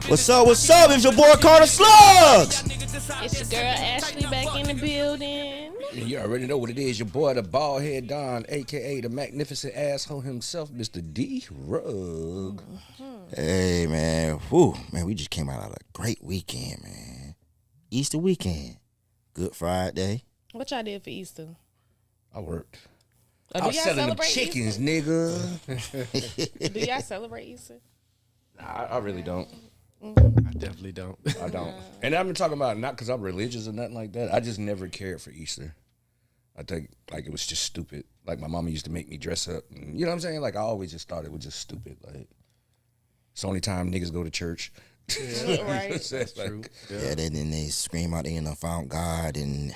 What's up? What's up? It's your boy Carter Slugs. It's your girl Ashley back in the building. You already know what it is. Your boy, the bald head Don, a.k.a. the magnificent asshole himself, Mr. D-Rugg. Hey, man. Whew. Man, we just came out of a great weekend, man. Easter weekend. Good Friday. What y'all did for Easter? I worked. Oh, I was selling them chickens, nigga. Do y'all celebrate Easter? Nah, I really don't. I definitely don't. I don't. And I'm talking about not because I'm religious or nothing like that. I just never cared for Easter. I think like it was just stupid. Like my mama used to make me dress up. And, you know what I'm saying? Like I always just thought it was just stupid. Like it's the only time niggas go to church. Yeah, right. That's true. Yeah, then they scream out they found God and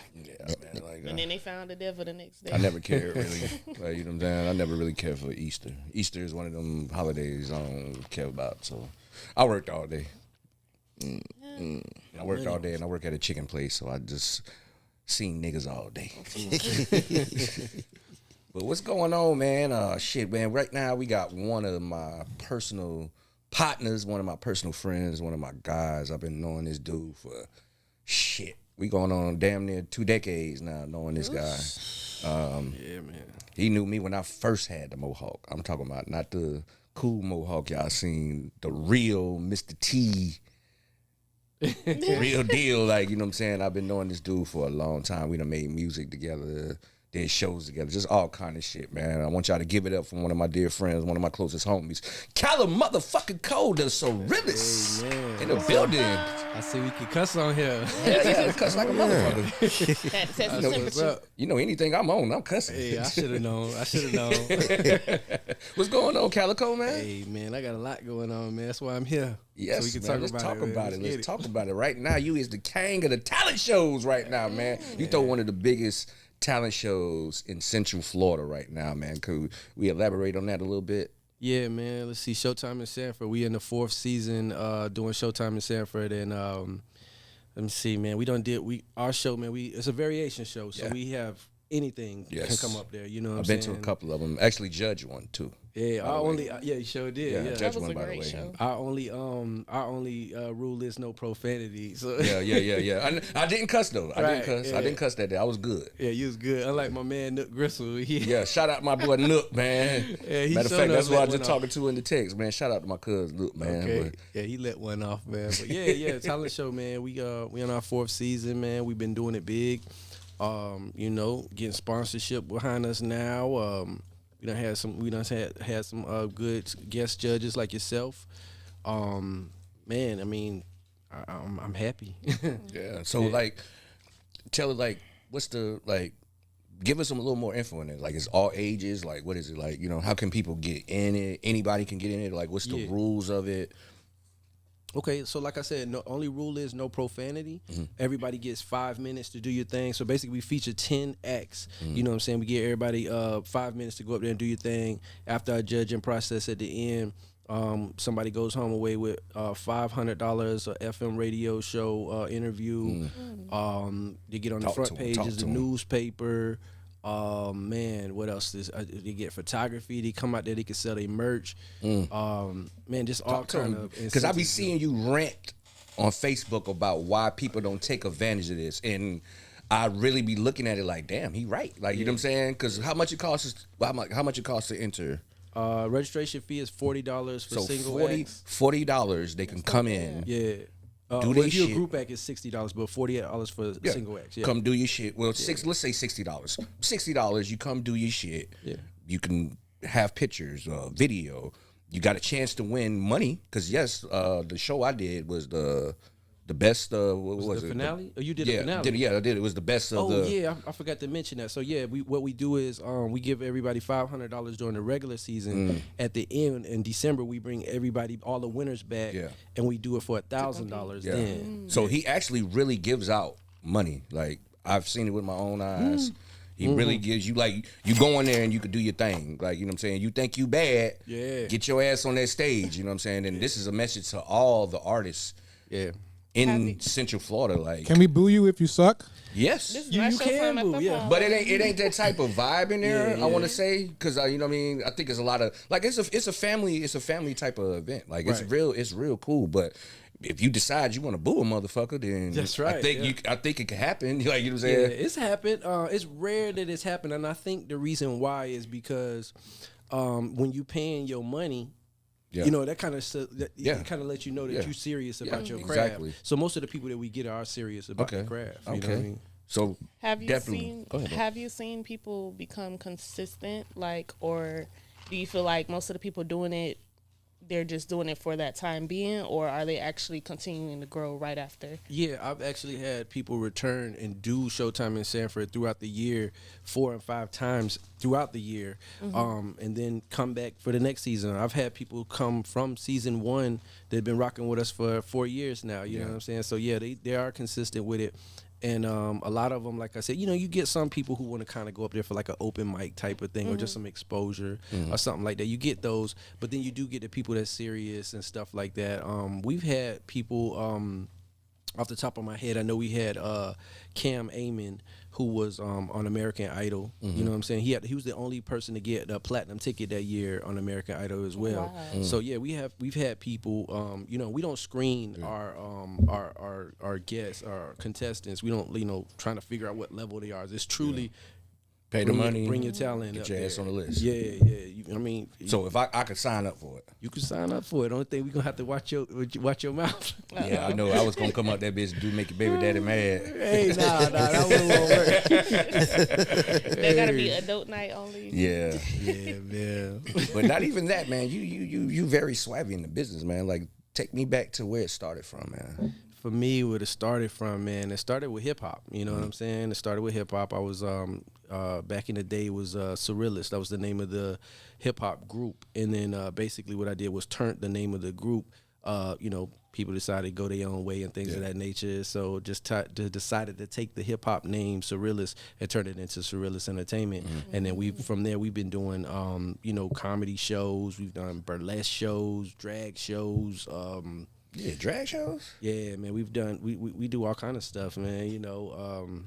Man, like, And then they found the devil the next day. I never cared really. Like, you know what I'm saying? I never really cared for Easter. Easter is one of them holidays I don't care about. So I worked all day. I worked all day and I work at a chicken place, so I just seen niggas all day. But what's going on, man? Shit, man. Right now we got one of my personal partners, one of my personal friends, one of my guys. I've been knowing this dude for shit. We going on damn near 2 decades now knowing this guy. Yeah, man. He knew me when I first had the mohawk. I'm talking about not the cool mohawk y'all seen, the real Mr. T. Real deal. Like, you know what I'm saying? I've been knowing this dude for a long time. We done made music together, did shows together, just all kind of shit, man. I want y'all to give it up for one of my dear friends, one of my closest homies, Calico Tha Surrealist in the building. I see we can cuss on here. Yeah, cuss like a motherfucker. Had to test the temperature. You know, anything I'm on, I'm cussing. Hey, I should have known. What's going on, Calico, man? Hey, man, I got a lot going on, man. That's why I'm here. Yes, so we can man. Let's talk about it. Let's talk about it. Right now, you is the king of the talent shows right now, man. You throw one of the biggest talent shows in Central Florida right now, man. Could we elaborate on that a little bit? Yeah, man. Let's see. Showtime in Sanford. We in the 4th season doing Showtime in Sanford, and let me see, man. Our show, man. It's a variation show, so we have anything can come up there. You know what I'm saying? I've been to a couple of them. Actually, judge one too. Yeah, you sure did. Yeah, judge that was one a by the great way. show. Our only rule is no profanity. So Yeah. I didn't cuss though. I didn't Right, cuss. yeah. I didn't cuss that day. I was good. Yeah, you was good. Unlike my man Nook Gristle. Yeah, shout out my boy Nook, man. Yeah, he Matter of showed fact, up that's what I was let just one talking to in the text, man. Shout out to my cousin Nook, man. Okay. But, Yeah, he let one off, man. But yeah, talent show, man. We on our 4th season, man. We've been doing it big. Getting sponsorship behind us now. We done had some good guest judges like yourself. Man, I mean, I'm happy. yeah. So tell it what's the give us a little more info in it. Like, it's all ages. Like, what is it like? You know, how can people get in it? Anybody can get in it. Like, what's the rules of it? Okay, so like I said, only rule is no profanity. Mm-hmm. Everybody gets 5 minutes to do your thing. So basically, we feature 10 acts. Mm-hmm. You know what I'm saying? We give everybody 5 minutes to go up there and do your thing. After our judging process at the end, somebody goes home away with $500, a FM radio show interview. Mm-hmm. They get on the front pages, the newspaper. Man, what else? They get photography. They come out there. They can sell their merch. Man, just all kind of. Because I be seeing you rant on Facebook about why people don't take advantage of this, and I really be looking at it like, damn, he right. Like, you know what I'm saying? Because how much it costs? How much it costs to enter? Registration fee is $40 for single acts. $40 they can come in. Yeah. Do they if you're shit. a group act, it's $60, but $48 for single acts. Yeah. Come do your shit. Well, let's say $60. $60, you come do your shit. Yeah. You can have pictures, video. You got a chance to win money because the show I did was the best. What was the it? finale? You did a finale. I did. It was the best of the. Oh yeah, I forgot to mention that. So yeah, what we do is we give everybody $500 during the regular season. At the end in December, we bring everybody, all the winners back, and we do it for $1,000. Then. So he actually really gives out money. Like, I've seen it with my own eyes. He really gives you, like, you go in there and you can do your thing. Like, you know what I'm saying? You think you bad, get your ass on that stage, you know what I'm saying? And this is a message to all the artists. Yeah. in Central Florida. Like, Can we boo you if you suck? yes. This is You my show can time at boo, the yeah. pub. But it ain't that type of vibe in there. Yeah, I want yeah. to say because you know what I mean. I think it's a lot of like it's a family type of event. Like it's Right. real cool. But if you decide you want to boo a motherfucker, then That's right, I think yeah. I think it can happen. Like you know what I'm Yeah, saying. it's happened. It's rare that it's happened, and I think the reason why is because when you paying your money, Yeah. you know that kind of Yeah. it kind of lets you know that Yeah. you're serious about your craft. exactly. So most of the people that we get are serious about the craft. You know what I mean? So Have you definitely. seen Go ahead, bro. Have you seen people become consistent, like, or do you feel like most of the people doing it, they're just doing it for that time being, or are they actually continuing to grow right after? Yeah, I've actually had people return and do Showtime in Sanford throughout the year, 4 and 5 times throughout the year, and then come back for the next season. I've had people come from season 1 that've been rocking with us for 4 years now. You know what I'm saying? So yeah, they are consistent with it. And a lot of them, like I said, you know, you get some people who want to kind of go up there for like an open mic type of thing or just some exposure or something like that. You get those, but then you do get the people that's serious and stuff like that. We've had people, off the top of my head, I know we had Cam Amon, who was on American Idol. You know what I'm saying? He was the only person to get a platinum ticket that year on American Idol as well. Wow. So yeah, we've had people. You know, we don't screen our guests, our contestants. We don't trying to figure out what level they are. It's truly Pay the money, bring your talent, get up your there. ass on the list. Yeah. I mean, So if I could sign up for it. you can sign up for it. Only thing we gonna have to watch your mouth. Yeah, I know. I was gonna come out that bitch and make your baby daddy mad. Hey, nah, that wouldn't work. They gotta be adult night only. Yeah, Yeah, man. but not even that, man. You very swaggy in the business, man. Like take me back to where it started from, man. For me, where it started from, man, it started with hip hop. You know what I'm saying? It started with hip hop. I was back in the day was Surrealist. That was the name of the hip hop group. And then basically what I did was turn the name of the group. You know, people decided to go their own way and things of that nature. So just decided to take the hip hop name Surrealist and turn it into Surrealist Entertainment. And then from there we've been doing you know, comedy shows. We've done burlesque shows, drag shows. Yeah, drag shows. Yeah, man, we do all kind of stuff, man. You know,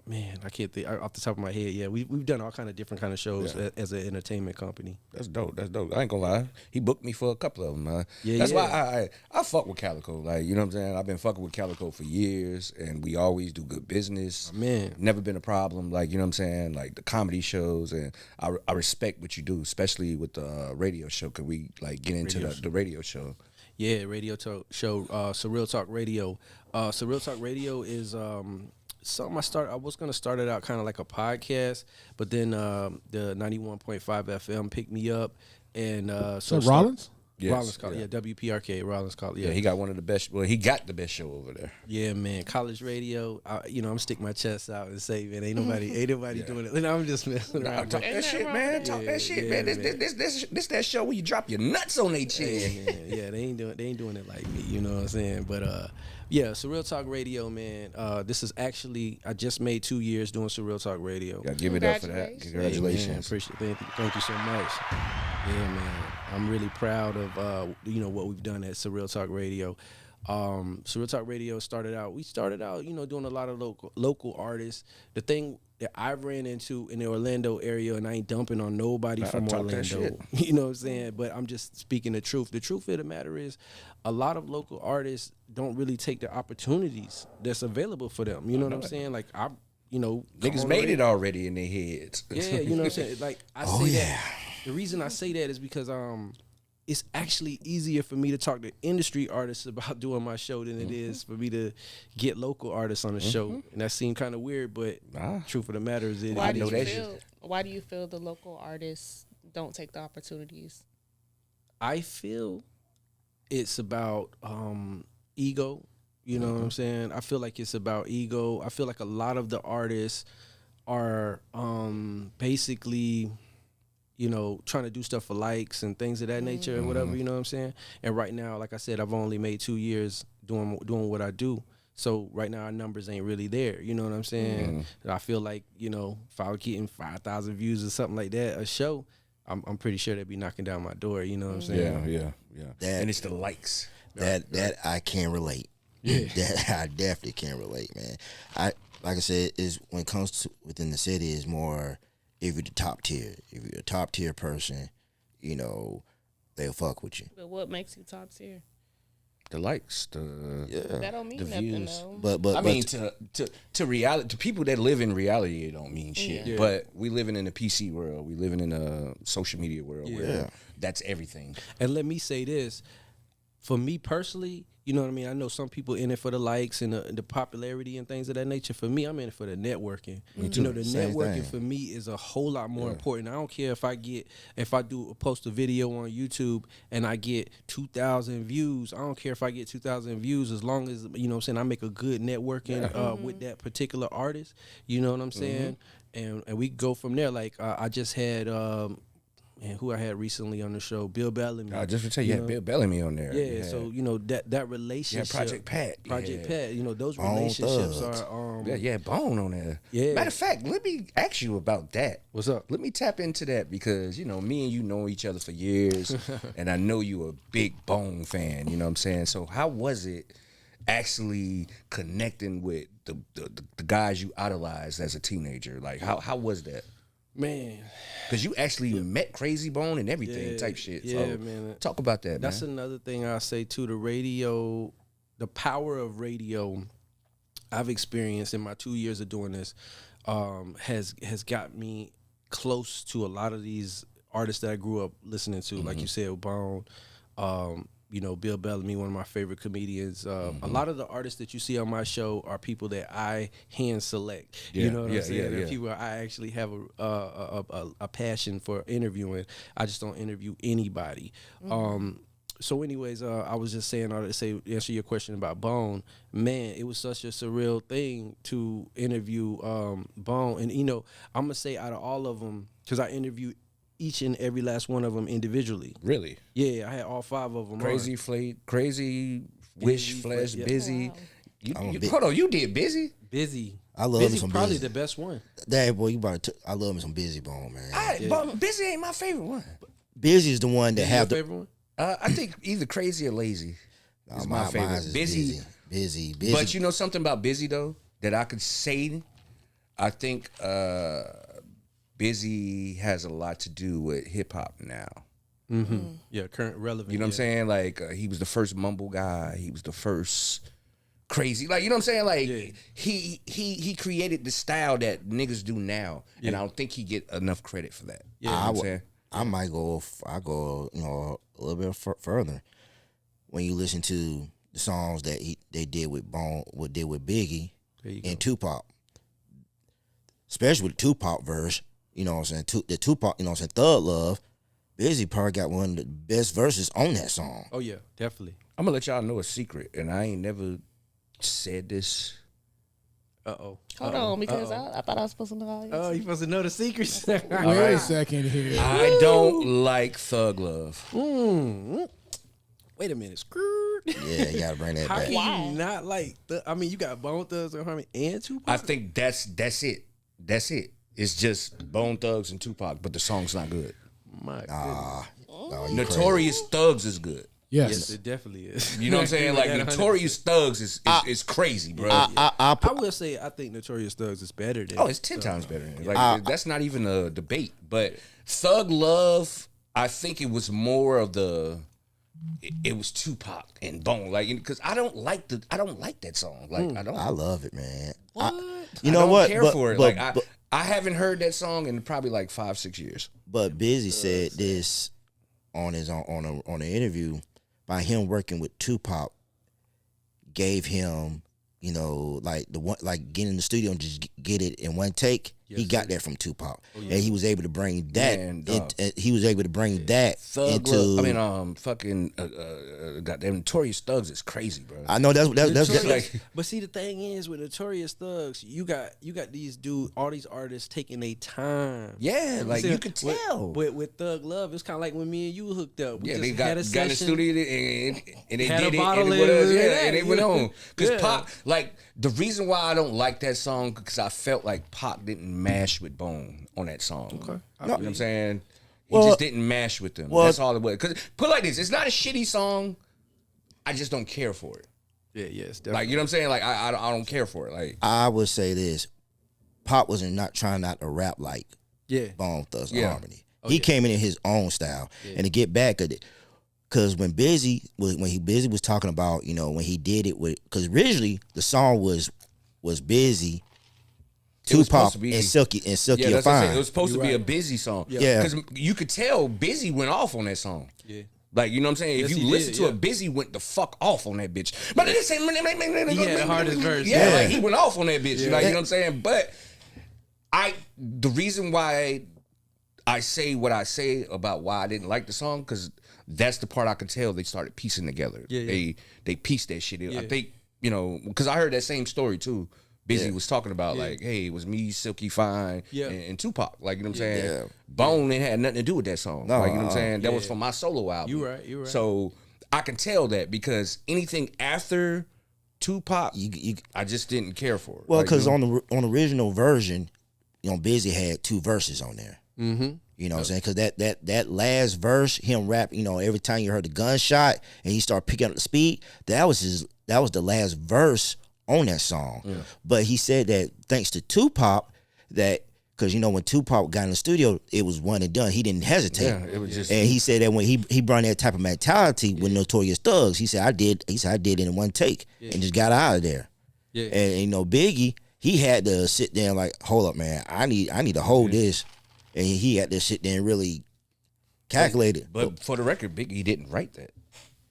man, I can't think off the top of my head. Yeah, we've done all kind of different kind of shows as an entertainment company. That's dope. That's dope. I ain't gonna lie. He booked me for a couple of them, man. Yeah, That's yeah. why I fuck with Calico. Like, you know what I'm saying? I've been fucking with Calico for years, and we always do good business. Man. Never been a problem. Like, you know what I'm saying? Like the comedy shows, and I respect what you do, especially with the radio show. Could we like get into the radio show? Yeah, radio talk show, Surreal Talk Radio. Surreal Talk Radio is something I was gonna start it out kind of like a podcast, but then the 91.5 FM picked me up, and So Rollins? Yes, Rollins College, yeah, WPRK, Rollins College, Yeah, he got one of the best. Well, he got the best show over there. Yeah, man, college radio. You know, I'm sticking my chest out and say, man, ain't nobody doing it. And I'm just messing around. Talk that shit, man. Talk that shit, man. This that show where you drop your nuts on their chin. Yeah, they ain't doing it like me. You know what I'm saying? But yeah, Surreal Talk Radio, man. This is actually I just made 2 years doing Surreal Talk Radio. Gotta give it up for that. Congratulations. Man, appreciate it. Thank you so much. Yeah, man. I'm really proud of you know what we've done at Surreal Talk Radio. Surreal Talk Radio started out, you know, doing a lot of local artists. The thing that I ran into in the Orlando area, and I ain't dumping on nobody from talk that Orlando. You know what I'm saying? But I'm just speaking the truth. The truth of the matter is a lot of local artists don't really take the opportunities that's available for them. You know what I'm saying? Like you know, Niggas made it already in their heads. Yeah, you know what I'm saying? Like I say that. The reason I say that is because it's actually easier for me to talk to industry artists about doing my show than it is for me to get local artists on the show. And that seemed kind of weird, but truth of the matter is Why do you feel the local artists don't take the opportunities? I feel it's about ego. You know what I'm saying? I feel like it's about ego. I feel like a lot of the artists are basically, you know, trying to do stuff for likes and things of that nature or whatever, you know what I'm saying? And right now, like I said, I've only made 2 years doing what I do. So right now our numbers ain't really there, you know what I'm saying? I feel like, you know, if I was getting 5,000 views or something like that, a show, I'm pretty sure they'd be knocking down my door, you know what I'm saying? Yeah. And it's the likes. That I can relate. Yeah. That I definitely can relate, man. Like I said, is when it comes to within the city is more if you're the top tier. If you're a top tier person, they'll fuck with you. But what makes you top tier? The likes, That don't mean the nothing views. though. But I mean, to reality, to people that live in reality, it don't mean shit. Yeah. But we living in a PC world. We living in a social media world Yeah. where that's everything. And let me say this, for me personally, you know what I mean? I know some people in it for the likes and the popularity and things of that nature. For me, I'm in it for the networking. Me too. You know, the Same networking thing. for me is a whole lot more important. I don't care if I post a video on YouTube and I get 2,000 views. I don't care if I get 2,000 views as long as, you know what I'm saying, I make a good networking with that particular artist. You know what I'm saying? And we go from there. Like I just had and who I had recently on the show, Bill Bellamy. I just to tell you, had Bill Bellamy on there. Yeah, so that relationship. Yeah, Project Pat. Project Pat. Those Bone relationships Thugs. are. Yeah, Bone on there. Yeah. Matter of fact, let me ask you about that. What's up? Let me tap into that because, me and you know each other for years, and I know you a big Bone fan, you know what I'm saying? So how was it actually connecting with the guys you idolized as a teenager? Like, how was that? Man, Because you actually met Crazy Bone and everything type shit. Yeah, So man. talk about that, That's man. another thing I say too. The radio, the power of radio, I've experienced in my 2 years of doing this, has got me close to a lot of these artists that I grew up listening to. Like you said, Bone. Bill Bellamy, one of my favorite comedians. A lot of the artists that you see on my show are people that I hand select. You know what I'm saying? They're people I actually have a passion for interviewing. I just don't interview anybody. So anyways, I was just saying, answer your question about Bone. Man, it was such a surreal thing to interview Bone. And, I'm going to say out of all of them, because I interviewed each and every last one of them individually. Really? Yeah, I had all 5 of them. Crazy Wish, Flesh, yeah. Busy. Wow. Hold on, you did Busy? Busy. I love me Busy some probably Busy. the best one. Dad, boy, I love me some Busy Bone, man. But Busy ain't my favorite one. Busy is the one that Your have the. favorite one? I think either Crazy or Lazy is my favorite. Mine's is busy. But you know something about Busy though that I could say? I think Busy has a lot to do with hip hop now. Yeah, current relevant. You know what I'm saying? Like he was the first mumble guy. He was the first crazy. Like you know what I'm saying? Like he created the style that niggas do now, and I don't think he get enough credit for that. Yeah, you know what I'm saying? I might go. I go. A little bit further. When you listen to the songs that they did with Bone, what did with Biggie and Tupac, especially with the Tupac verse. You know what I'm saying? The Tupac. You know what I'm saying? Thug Love. Busy probably got one of the best verses on that song. Oh yeah, definitely. I'm gonna let y'all know a secret, and I ain't never said this. Hold on, because I thought I was supposed to know all this. Oh, you supposed to know the secrets. Wait a second here. I don't like Thug Love. Wait a minute, screwed. Yeah, you gotta bring that How back. can you not like? You got Bone Thugs and Harmony and Tupac. I think that's it. That's it. It's just Bone Thugs and Tupac, but the song's not good. My goodness. No, you Notorious Thugs is good. Yes. Yes, it definitely is. You know what I'm saying? Like Notorious Thugs is crazy, bro. I will say I think Notorious Thugs is better than. It's 10 times better. Like that's not even a debate. But Thug Love, I think it was more of the. It was Tupac and Bone, like because I don't like that song. Like I love it, man. What? You know I don't what? care for it. I haven't heard that song in probably like 5-6 years. But Busy said this on his on an interview by him working with Tupac gave him, like the one like getting in the studio and just get it in one take. Yes, he got that from Tupac, and he was able to bring that. Man, He was able to bring that Thug into. Love, fucking goddamn Notorious Thugs is crazy, bro. I know that's like. But see, the thing is with Notorious Thugs, you got these all these artists taking their time. Yeah, like See, you could tell. With Thug Love, it's kind of like when me and you hooked up. We Yeah, just they got had a in the session. studio and they Had a did it bottle and it was, and and they went on. Because Yeah. Pac, like the reason why I don't like that song because I felt like Pac didn't mash with Bone on that song. Okay, you know what I'm saying? He just didn't mash with them. That's all it was. Because put it like this, it's not a shitty song, I just don't care for it. Yeah, yes, definitely. Like, you know what I'm saying? Like, I don't care for it. Like, I would say this: Pop was not trying not to rap like Bone Thugs and Harmony. He came in his own style, and to get back at it, because when Busy was talking about, you know, when he did it with, because originally the song was Busy, Tupac, and Silky yeah, Fine. it was supposed to be a Busy song. Yeah, because you could tell Busy went off on that song. Yeah. Like, you know what I'm saying? Yes, if you listen to it, Busy went the fuck off on that bitch. But he had the hardest verse. Yeah, like he went off on that bitch. Like, you know what I'm saying? But the reason why I say what I say about why I didn't like the song, because that's the part I could tell they started piecing together. Yeah. They pieced that shit in. Yeah. I think, you know, because I heard that same story too. Busy was talking about like, hey, it was me, Silky Fine, and Tupac. Like, you know what I'm saying? Yeah. Bone ain't had nothing to do with that song. No, like, you know what I'm saying? That was for my solo album. You right. So I can tell that, because anything after Tupac, I just didn't care for it. Well, like, because you know? on the original version, you know, Busy had 2 verses on there. Mm-hmm. You know what I'm saying? Because that last verse, him rap, you know, every time you heard the gunshot and he started picking up the speed, that was the last verse on that song. Yeah. But he said that thanks to Tupac, that because, you know, when Tupac got in the studio, it was one and done. He didn't hesitate. Yeah, it was just. And he said that when he brought that type of mentality with Notorious Thugs, he said I did it in one take and just got out of there. Yeah. And you know, Biggie, he had to sit there and like, hold up, man, I need to hold this. And he had to sit there and really calculate it. But for the record, Biggie didn't write that.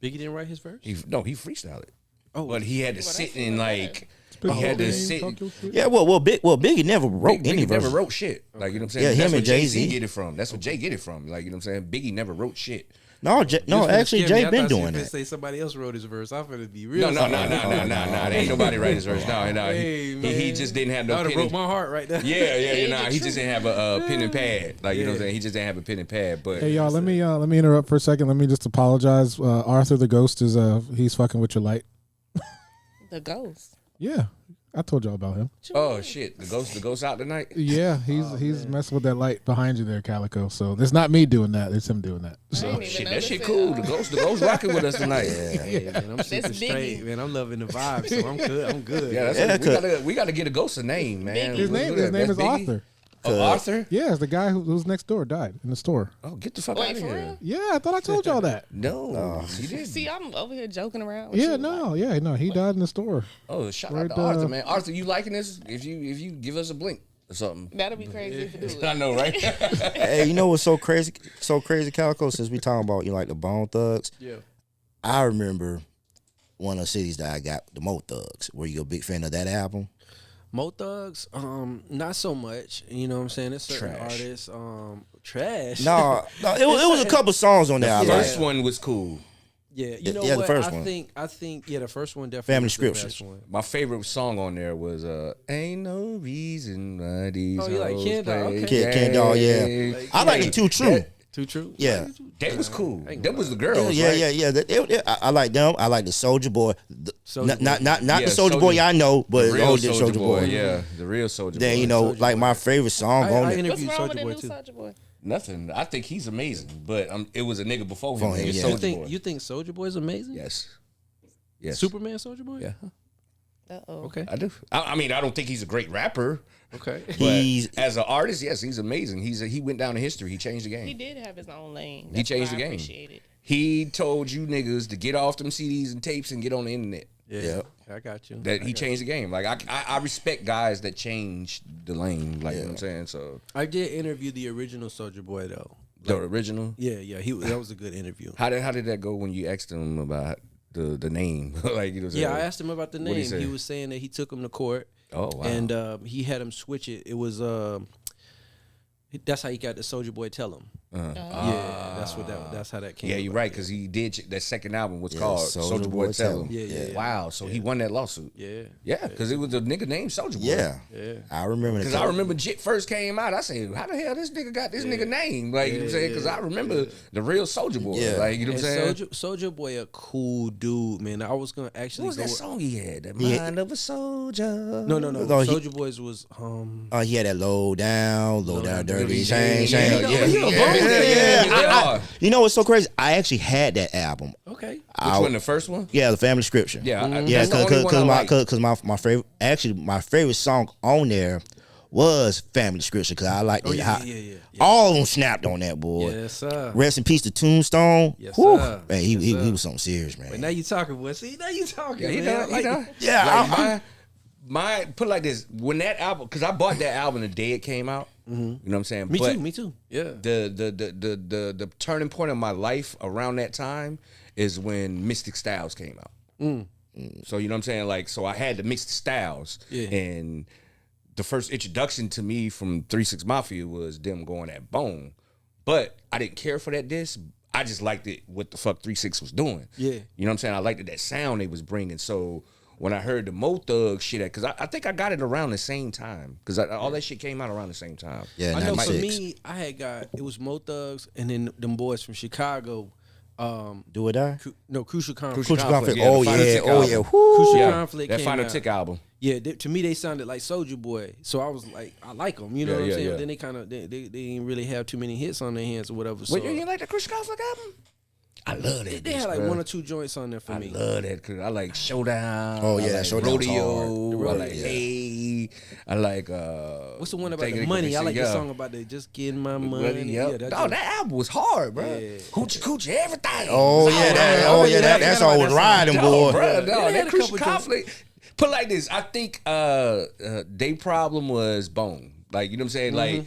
Biggie didn't write his verse? He freestyled it. Oh, but he had to sit in like. He had to sit. Yeah, well, Biggie never wrote any verse. Never wrote shit. Like, you know what I'm saying? Yeah, That's him where and Jay-Z get it from. That's what Jay get it from. Like, you know what I'm saying? Biggie never wrote shit. No, actually, Jay been doing that. Say somebody else wrote his verse. I'm finna be real. No. There ain't nobody write his verse. No. He just didn't have no. That would have broke my heart right there. Yeah. He just didn't have a pen and pad. Like, you know what I'm saying? He just didn't have a pen and pad. But hey, y'all, let me interrupt for a second. Let me just apologize. Arthur the Ghost is he's fucking with your light. The ghost. Yeah, I told y'all about him. Oh shit, the ghost out tonight. Yeah, he's messing with that light behind you there, Calico. So it's not me doing that; it's him doing that. So shit, that shit cool. The ghost rocking with us tonight. Yeah, man, I'm super straight, man. I'm loving the vibe, so I'm good. Yeah, we gotta get a ghost a name, man. His name is Arthur. Oh, Arthur? Yeah, it's the guy who's next door died in the store. Oh, get the fuck out of here. Real? Yeah, I thought I told y'all that. No, you didn't. See, I'm over here joking around. He died in the store. Oh, shout out to Arthur, man. Arthur, you liking this? If you give us a blink or something. That'll be crazy if you do it. I know, right? Hey, you know what's so crazy, Calico, since we talking about, you know, like the Bone Thugs? Yeah. I remember one of the cities that I got, the Mo Thugs. Were you a big fan of that album? Mo Thugs, not so much. You know what I'm saying? It's certain artists, trash. No, it was a couple songs on there. The first one was cool. Yeah, you know what? The first I one. think the first one definitely. Family was Scriptures. The best one. My favorite song on there was "Ain't No Reason Why These." Oh, you like Hoes Ken Doll? Play Okay. Ken Doll, yeah. I like the Too True. Too True. Yeah, that was cool. That was the girls. Yeah. I like them. I like the Soulja Boy. Not the Soulja Boy I know, but the real Soulja Boy. Yeah, the real Soulja Boy. Then you know, like my favorite song on it. What's wrong with the new Soulja Boy? Nothing. I think he's amazing, but it was a nigga before him. Yeah. You think Soulja Boy is amazing? Yes. Superman Soulja Boy? Yeah. Okay. I do. I mean, I don't think he's a great rapper. Okay. But as an artist, yes, he's amazing. He went down in history. He changed the game. He did have his own lane. He changed the game. Appreciate it. He told you niggas to get off them CDs and tapes and get on the internet. Yeah. I got you. That he changed the game. Like I respect guys that change the lane. Like you know what I'm saying. So I did interview the original Soulja Boy though. The original. Yeah. That was a good interview. How did that go when you asked him about the name? Like, you know what I'm saying? I asked him about the name. He was saying that he took him to court. Oh wow! And he had him switch it. It was that's how he got the Soulja Boy Tell Him. Yeah, that's how that came. Yeah, you're right, because he did that second album was called Soulja Boy Tell Him. Yeah. Wow, so he won that lawsuit. Yeah, because it was a nigga named Soulja Boy. Yeah, I remember that. Because I remember Jit first came out. I said, how the hell this nigga got this nigga name? Like, you know what I'm saying? Because I remember the real Soulja Boy. Yeah. Like, you know what I'm saying? Soulja Boy a cool dude, man. I was gonna actually. What was that song he had? The Mind of a Soldier. No. Soulja Boy's was he had that low down, dirty, shang. Yeah. Yeah. You know what's so crazy? I actually had that album. Okay. Which one? The first one? Yeah, the Family Scripture. Yeah, Yeah, because my favorite, actually my favorite song on there was Family Scripture, because I liked it. Yeah. All of them snapped on that, boy. Yes, sir. Rest in peace to Tombstone. Yes, Whew. sir. Man, he Yes, sir. was something serious, man. But now you talking, boy. See, now you talking. Yeah, he man. done. Yeah, Like my put it like this. When that album, because I bought that album the day it came out. You know what I'm saying? Me too. Yeah. The turning point of my life around that time is when Mystic Styles came out. So you know what I'm saying? Like, so I had the Mystic Styles, and the first introduction to me from 3 6 Mafia was them going at Bone, but I didn't care for that disc. I just liked it, what the fuck 3 6 was doing. Yeah. You know what I'm saying? I liked that sound they was bringing. So when I heard the Mo Thug shit, because I think I got it around the same time, because all that shit came out around the same time. Yeah, I know for 96. me, I had it was Mo Thugs and then them boys from Chicago. Do or Die? Crucial Conflict. Crucial Conflict. Yeah, the Oh, Final yeah. Tick Oh, album. yeah. Crucial Yeah, Conflict that came Final out. Tick album. Yeah, to me they sounded like Soulja Boy, so I was like, I like them. You know what I'm saying? Yeah. But then they kind of they didn't really have too many hits on their hands or whatever. So Wait, you didn't like the Crucial Conflict album? I love that. they had like 1 or 2 joints on there for I me. love that, because I like Showdown. Oh, yeah, I like Showdown was Rodeo. hard. I like Yeah. Hey. I like What's the one about Taking the It money? I like the yeah. song about the just getting my money. Yep. Yeah, that album was hard, bro. Yeah. Hoochie everything. Oh, yeah. That's all was riding, boy. Bro, Yeah, they had that a Crucial couple Conflict. Put it like this, I think their problem was Bone. Like, you know what I'm saying? Like,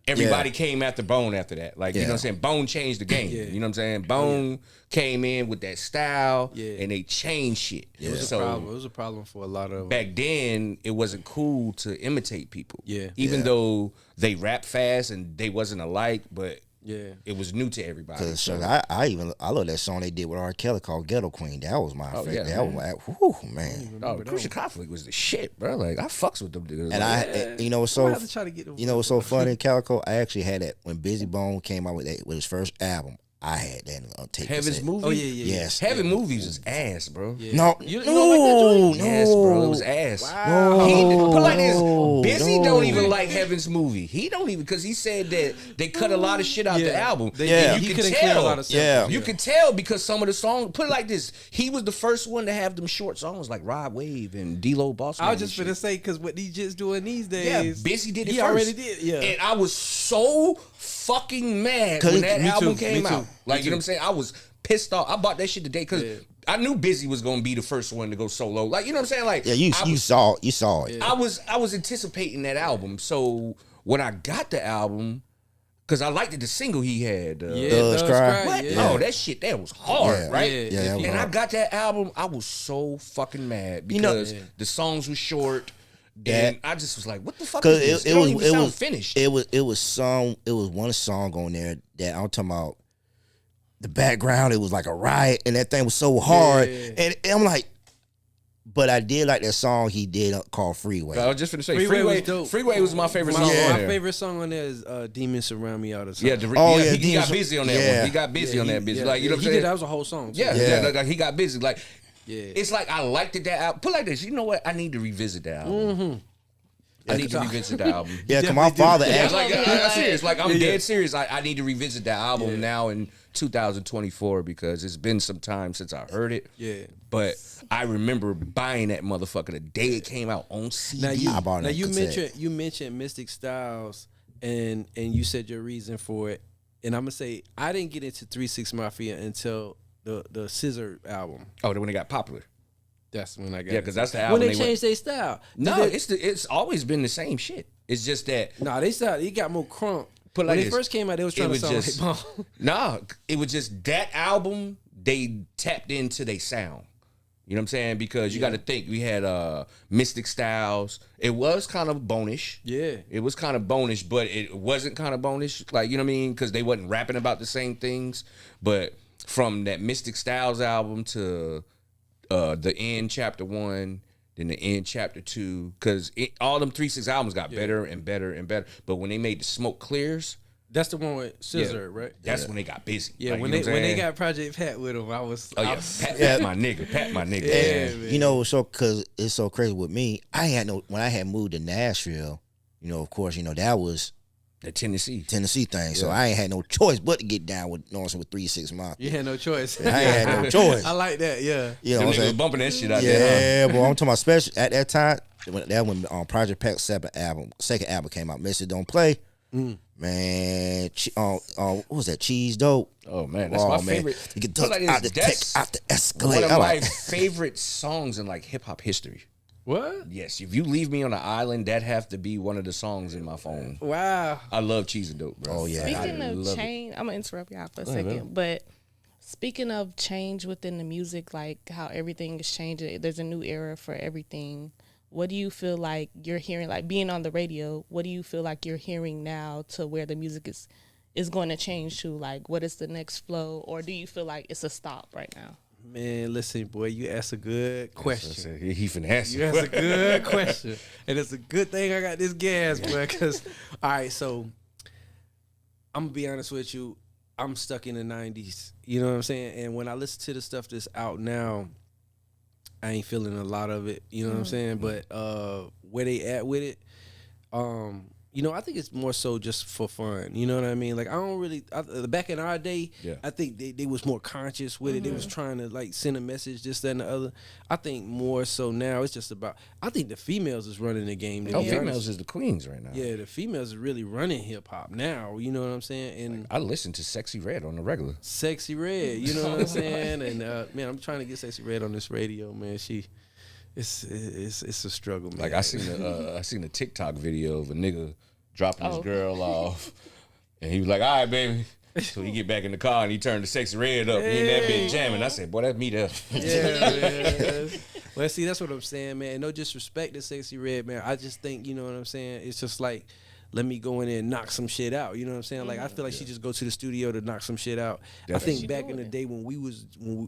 everybody came after Bone after that. Like, you know what I'm saying? Bone changed the game. You know what I'm saying? Bone came in with that style, and they changed shit. It was a problem. It was a problem for a lot of back then, it wasn't cool to imitate people. Yeah. Even though they rap fast and they wasn't alike, but it was new to everybody. Cause I love that song they did with R. Kelly called Ghetto Queen. That was my favorite. yeah, That was like, whew, man. Crucial Conflict was the shit, bro. Like, I fucks with them niggas. And you know what's I so have to try to get so funny, Calico? I actually had that when Busy Bone came out with his first album. I had that on tape. Heaven's cassette. Movie? Oh yeah. Yes. Heaven Movies is ass, bro. No, You don't like that joint? Yes, bro. It was ass. Wow. He, put like this, Busy no. don't even like Heaven's Movie. He don't even, because he said that they cut a lot of shit out the album. Yeah. And He you couldn't can clear a tell. lot of stuff. Yeah. You can tell because some of the songs, put it like this, he was the first one to have them short songs like Rod Wave and D-Lo Boston. I was just gonna say, because what he just doing these yeah, days, Busy did it he first. already did. Yeah, And I was so fucking mad when that Me album too, came me too, out. Like, you know what I'm saying? I was pissed off. I bought that shit today because I knew Busy was gonna be the first one to go solo. Like, you know what I'm saying? Like, Yeah, you saw it. I was anticipating that album. So when I got the album, because I liked the single he had. Does Cry. What? Yeah. Oh, that shit, that was hard, Yeah. right? Yeah, that was And I hard. got that album, I was so fucking mad because the songs were short. And I just was like, what the fuck is this? It don't even sound finished. It was one song on there that I'm talking about. The background, it was like a riot, and that thing was so hard. And I'm like, but I did like that song he did called Freeway. I was just finna say Freeway was dope. Freeway was my favorite song. my on there. favorite song on there is "Demons Surround Me All the Time." Yeah, he Demons- got busy on that yeah. one. He got busy on that bitch. Like, you know what I'm he saying? did. That was a whole song. too. Yeah, like, he got busy. Like, Yeah. it's like I liked it that album. Put it like this, you know what? I need to revisit that album. I need to revisit the album. Yeah, because my father Yeah, asked. like, I'm serious. Like, I'm dead serious. I need to revisit that album now in 2024 because it's been some time since I heard it. Yeah. But I remember buying that motherfucker the day it came out on CD. I bought it on cassette. you mentioned Mystic Styles and you said your reason for it, and I'm gonna say I didn't get into 3 6 Mafia until the Scissor album. Oh, when it got popular. That's when I got. Yeah, because that's the album when they went- changed their style. No, it's always been the same shit. It's just that They got more crunk. Put When like they this, first came out, they was trying to it sound was like just- Bone. Nah, it was just that album. They tapped into their sound. You know what I'm saying? Because you got to think we had Mystic Styles. It was kind of bonish. Yeah. It was kind of bonish, but it wasn't kind of bonish. Like, you know what I mean? Because they wasn't rapping about the same things. But from that Mystic Styles album to the End Chapter 1, then the End Chapter 2, because all them 3 6 albums got better and better and better. But when they made the Smoke Clears, That's the one with Scissor, right? that's when they got busy. Yeah, Like, when you know what I'm they saying? got Project Pat with them, I was. Oh yeah, Pat my nigga. Yeah, man. You know, so because it's so crazy with me, when I had moved to Nashville, you know, of course, you know, that was The Tennessee thing. So I ain't had no choice but to get down with 3 6 Mafia. You had no choice. I ain't had no choice. I like that. Yeah. You know what I'm saying? Bumping that shit out there. Yeah, but I'm talking about special at that time. When Project Pack second album came out, Message Don't Play. Man, what was that? Cheese Dope. Oh man, that's my favorite. You can out the Escalade. One of my favorite songs in like hip hop history. What? Yes, if you leave me on an island, that have to be one of the songs in my phone. Wow. I love Cheese and Dope, bro. Oh yeah. Speaking of change, I'm gonna interrupt y'all for a second, but speaking of change within the music, like how everything is changing, there's a new era for everything. What do you feel like you're hearing, like being on the radio, what do you feel like you're hearing now to where the music is going to change to? Like, what is the next flow? Or do you feel like it's a stop right now? Man, listen, boy, you asked a good question. He finna answer. You asked a good question. And it's a good thing I got this gas, boy, because, all right, so I'm going to be honest with you. I'm stuck in the 90s. You know what I'm saying? And when I listen to the stuff that's out now, I ain't feeling a lot of it. You know what I'm saying? But where they at with it, you know, I think it's more so just for fun. You know what I mean? Like, I don't really, back in our day, I think they was more conscious with it. They was trying to, like, send a message, this, that, and the other. I think more so now it's just about, I think the females is running the game. Females is the queens right now. Yeah, the females are really running hip-hop now. You know what I'm saying? And like, I listen to Sexy Red on the regular. Sexy Red, you know what I'm saying? And, man, I'm trying to get Sexy Red on this radio, man. It's a struggle, man. Like I seen a TikTok video of a nigga dropping his girl off, and he was like, "All right, baby." So he get back in the car and he turned the Sexy Red up. He ain't that bitch jamming. I said, "Boy, that's me there." Yeah, man. Well, see, that's what I'm saying, man. No disrespect to Sexy Red, man. I just think, you know what I'm saying. It's just like, let me go in there and knock some shit out. You know what I'm saying? Like, I feel like she just go to the studio to knock some shit out. Definitely. I think back in the day when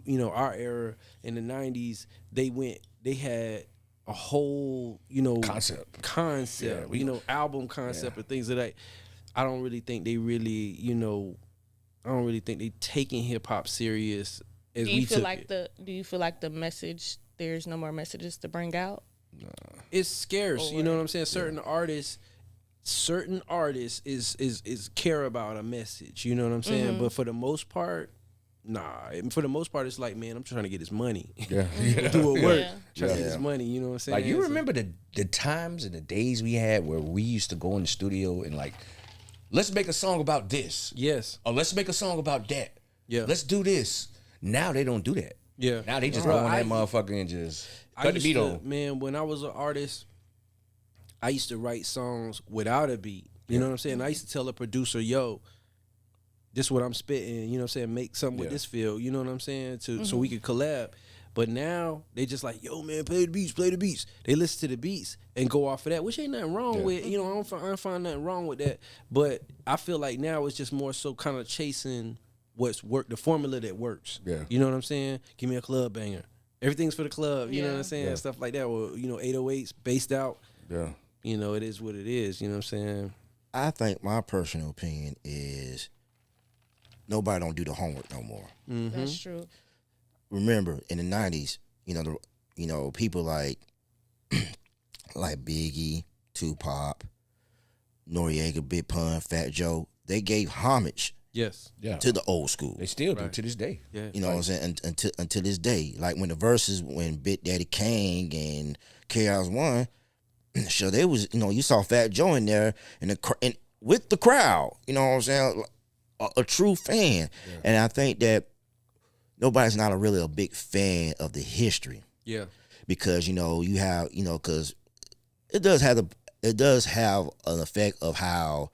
you know, our era in the 90s, they had a whole, you know, concept, you know, album concept and things like that. I don't really think they really, you know, I don't really think they taking hip hop serious as we took it. Do you feel like the message, there's no more messages to bring out? It's scarce, you know what I'm saying? Certain artists is care about a message, you know what I'm saying? But for the most part, nah. For the most part, it's like, man, I'm trying to get this money. Do it work. Trying to get this money, you know what I'm saying? Like, you remember the times and the days we had where we used to go in the studio and like, let's make a song about this. Yes. Or let's make a song about that. Yeah. Let's do this. Now they don't do that. Yeah. Now they just go on that motherfucker and just cut the beat on. Man, when I was an artist, I used to write songs without a beat. You know what I'm saying? I used to tell a producer, yo, this is what I'm spitting, you know what I'm saying? Make something with this feel, you know what I'm saying? So we could collab. But now they just like, yo, man, play the beats. They listen to the beats and go off of that, which ain't nothing wrong with. You know, I don't find nothing wrong with that. But I feel like now it's just more so kind of chasing what's the formula that works. Yeah. You know what I'm saying? Give me a club banger. Everything's for the club, you know what I'm saying? Yeah. Stuff like that. Or, you know, 808s, based out. Yeah. You know, it is what it is, you know what I'm saying? I think my personal opinion is nobody don't do the homework no more. That's true. Remember, in the 90s, you know, people like Biggie, Tupac, Noriega, Big Pun, Fat Joe, they gave homage to the old school. They still do to this day. Yeah. You know what I'm saying? Until this day. Like when the verses, when Big Daddy Kane and Chaos One, so they was, you know, you saw Fat Joe in there and with the crowd, you know what I'm saying? A true fan. Yeah. And I think that nobody's not really a big fan of the history. Yeah. Because, you know, you have, you know, because it does have an effect of how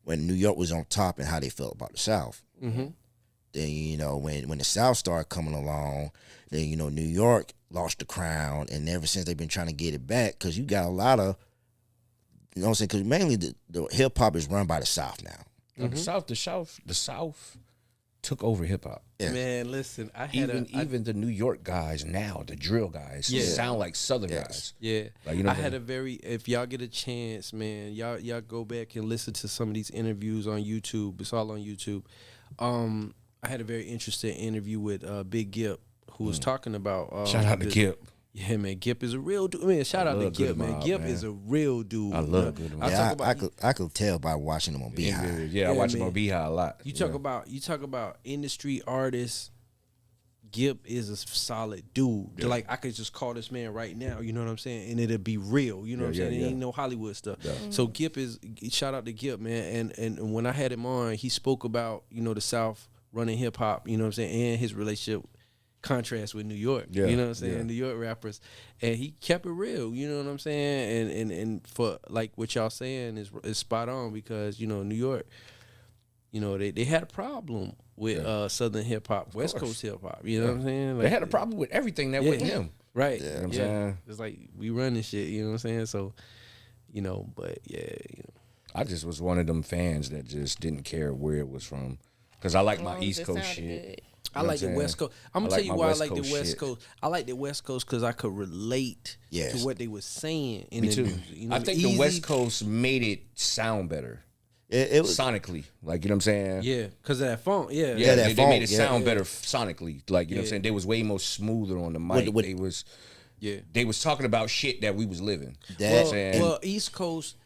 when New York was on top and how they felt about the South. Mm-hmm. Then, you know, when the South started coming along, then, you know, New York lost the crown, and ever since they've been trying to get it back, because you got a lot of, you know what I'm saying, because mainly the hip-hop is run by the South now. Mm-hmm. The South took over hip-hop. Yeah. Man, listen, even the New York guys now, the drill guys, sound like Southern guys. Yeah. Like, you know, if y'all get a chance, man, y'all go back and listen to some of these interviews on YouTube. It's all on YouTube. I had a very interesting interview with Big Gip, who was talking about shout out to Gip. Yeah, man, Gip is a real dude. Man, shout out to Gip, man. Gip is a real dude. I love Good Mob. I could tell by watching him on Beehive. Yeah, I watch him on Beehive a lot. You talk about industry artists. Gip is a solid dude. Yeah. Like I could just call this man right now, you know what I'm saying, and it'll be real. You know what I'm saying? It ain't no Hollywood stuff. Yeah. So Gip is shout out to Gip, man. And when I had him on, he spoke about the South running hip hop. You know what I'm saying, and his relationship contrast with New York. Yeah. You know what I'm saying, New York rappers, and he kept it real. You know what I'm saying, and for like what y'all saying is spot on because New York, they had a problem with Southern hip hop, West Coast hip hop. You know what I'm saying? Like, they had a problem with everything that wasn't him. Right. You know what I'm saying? It's like we run this shit, you know what I'm saying? So, but I just was one of them fans that just didn't care where it was from. Because I like my East Coast shit. I like the West Coast. I'm going to tell you why I like the West Coast. I like the West Coast because I could relate to what they were saying in the music. I think the West Coast made it sound better. It was sonically, like, you know what I'm saying? Yeah, because of that funk. Yeah, they made it sound better sonically. Like, you know what I'm saying? They was way more smoother on the mic. They was talking about shit that we was living. Well, East Coast,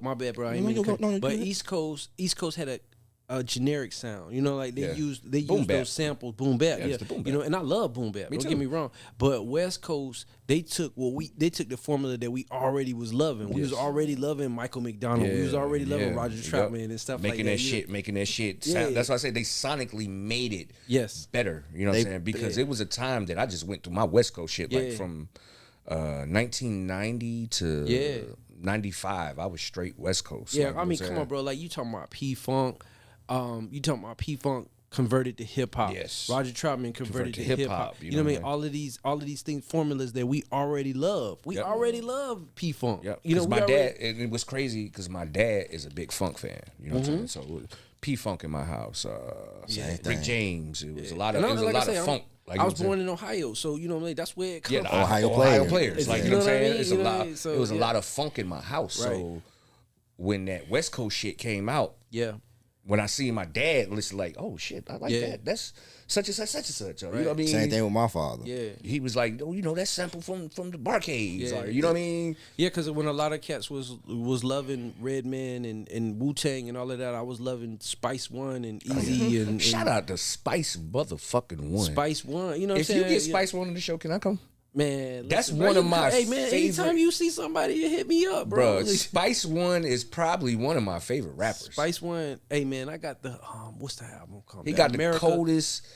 my bad, bro. But East Coast had a generic sound, like they use those samples, boom bap, boom bap. And I love boom bap. Don't get me wrong, but West Coast they took the formula that we already was loving. We was already loving Michael McDonald. We was already loving Roger Troutman and stuff making like that. Making that shit. Sound, that's why I say they sonically made it better. You know what I'm saying? Because it was a time that I just went through my West Coast shit like from 1990 to 95. I was straight West Coast. Yeah, like, I mean, come on, bro. Like you talking about P-Funk. You talking about P-Funk converted to hip hop. Yes. Roger Troutman converted to hip hop. You know what I mean? All of these things, formulas that we already love. We already love P-Funk. Yep. My dad, it was crazy because my dad is a big funk fan. You know what I'm saying? So P-Funk in my house. Rick James. It was a lot of funk. Like I was born in Ohio, so that's where it comes from. Ohio players. Like, you know what I'm saying? It was a lot of funk in my house. Right. So when that West Coast shit came out, when I see my dad listen, like, oh shit, I like that. That's such and such, such and such. Right. You know what I mean? Same thing with my father. Yeah, he was like, oh, that sample from the Barcades. Or, you know what I mean? Yeah, because when a lot of cats was loving Redman and Wu-Tang and all of that, I was loving Spice One and Easy and shout out to Spice motherfucking One. Spice One, you know what I'm saying? If you get Spice One on the show, can I come? Man, that's one of my Hey, man, favorite. Anytime you see somebody, you hit me up, bro. Spice One is probably one of my favorite rappers. Spice One, hey, man, I got the, what's the album called? He got the coldest.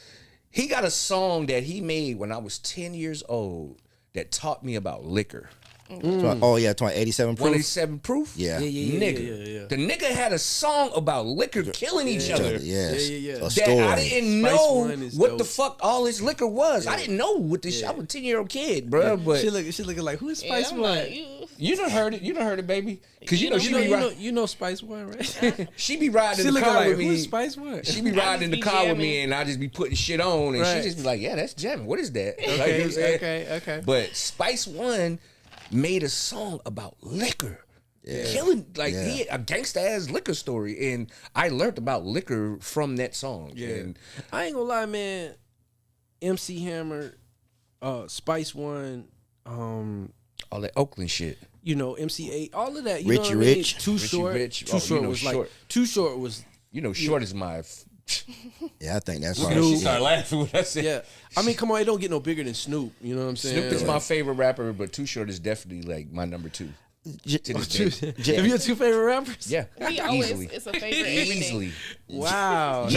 He got a song that he made when I was 10 years old that taught me about liquor. Oh yeah, 87 proof. 187 proof. Yeah, nigga. The nigga had a song about liquor killing each other. Yeah. That I didn't know what the fuck all this liquor was. I didn't know what this. I was a 10-year-old kid, bro. But she looking like, who's Spice One? You done heard it. You done heard it, baby. Because you know Spice One, right? She be riding in the car with me. Who's Spice One? She be riding in the car with me, and I just be putting shit on, and she just be like, "Yeah, that's jamming. What is that?" Okay. But Spice One made a song about liquor. Killing, he had a gangsta ass liquor story, and I learned about liquor from that song. Yeah, and I ain't gonna lie, man. MC Hammer, Spice One, all that Oakland shit. MC8, all of that. Richie Rich, Too Short was. Short is my. Yeah, I think that's She started laughing when I said. Yeah, I mean, come on, it don't get no bigger than Snoop. You know what I'm saying? Snoop is my favorite rapper, but Too Short is definitely like my number 2. Have your 2 favorite rappers? Yeah, easily. It's a favorite. Easily. Wow.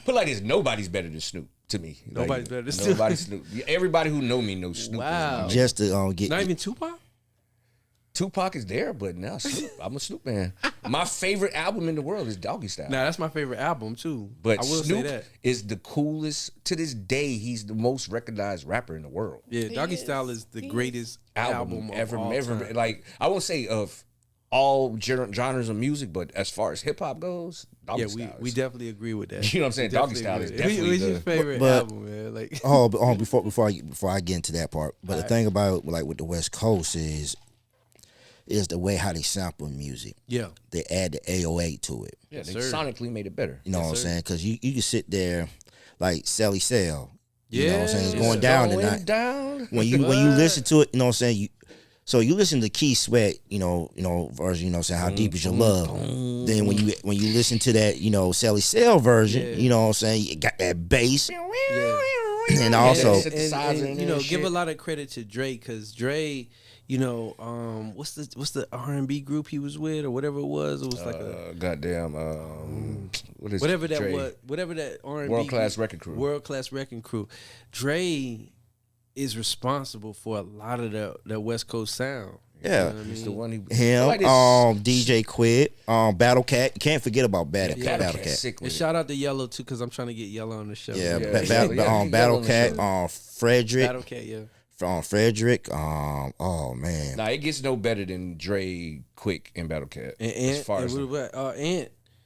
Put like this. Nobody's better than Snoop to me. Nobody's better than Snoop. Nobody's Snoop. Everybody who know me knows Snoop. Wow. Just to get not even Tupac. Tupac is there, but now Snoop, I'm a Snoop man. My favorite album in the world is Doggy Style. Nah, that's my favorite album too. But I will Snoop say that is the coolest. To this day, he's the most recognized rapper in the world. Yeah, Doggy Style is the greatest album ever. Time. Like, I won't say of all genres of music, but as far as hip hop goes, Doggy Style. We definitely agree with that. You know what I'm saying? Doggy Style is definitely What's your favorite album, man? Like, before I get into that part, but the thing about like with the West Coast is the way how they sample music. Yeah. They add the 808 to it. Yeah, they sonically made it better. You know what I'm saying? Because you can sit there like Sally Sell. You know what I'm saying? It's going down tonight. Down. When you listen to it, you know what I'm saying? So you listen to Keith Sweat, you know, version, you know what I'm saying, How Deep Is Your Love. Then when you listen to that, you know, Sally Sell version, you know what I'm saying, you got that bass. And also and, you know, give a lot of credit to Dre, because Dre, you know, what's the R&B group he was with or whatever it was? It was like a goddamn what is whatever that Dre? was, whatever that R&B World Class Wrecking Crew. World Class Wrecking Crew. Dre is responsible for a lot of the West Coast sound. Yeah, you know he's the one. DJ Quid, Battle Cat. You can't forget about Battle Cat. And shout out to Yellow too, because I'm trying to get Yellow on the show. Battle Cat, Frederick. Battle Cat, yeah. From Frederick, oh man. Nah, it gets no better than Dre, Quick, and Battle Cat. And Ant.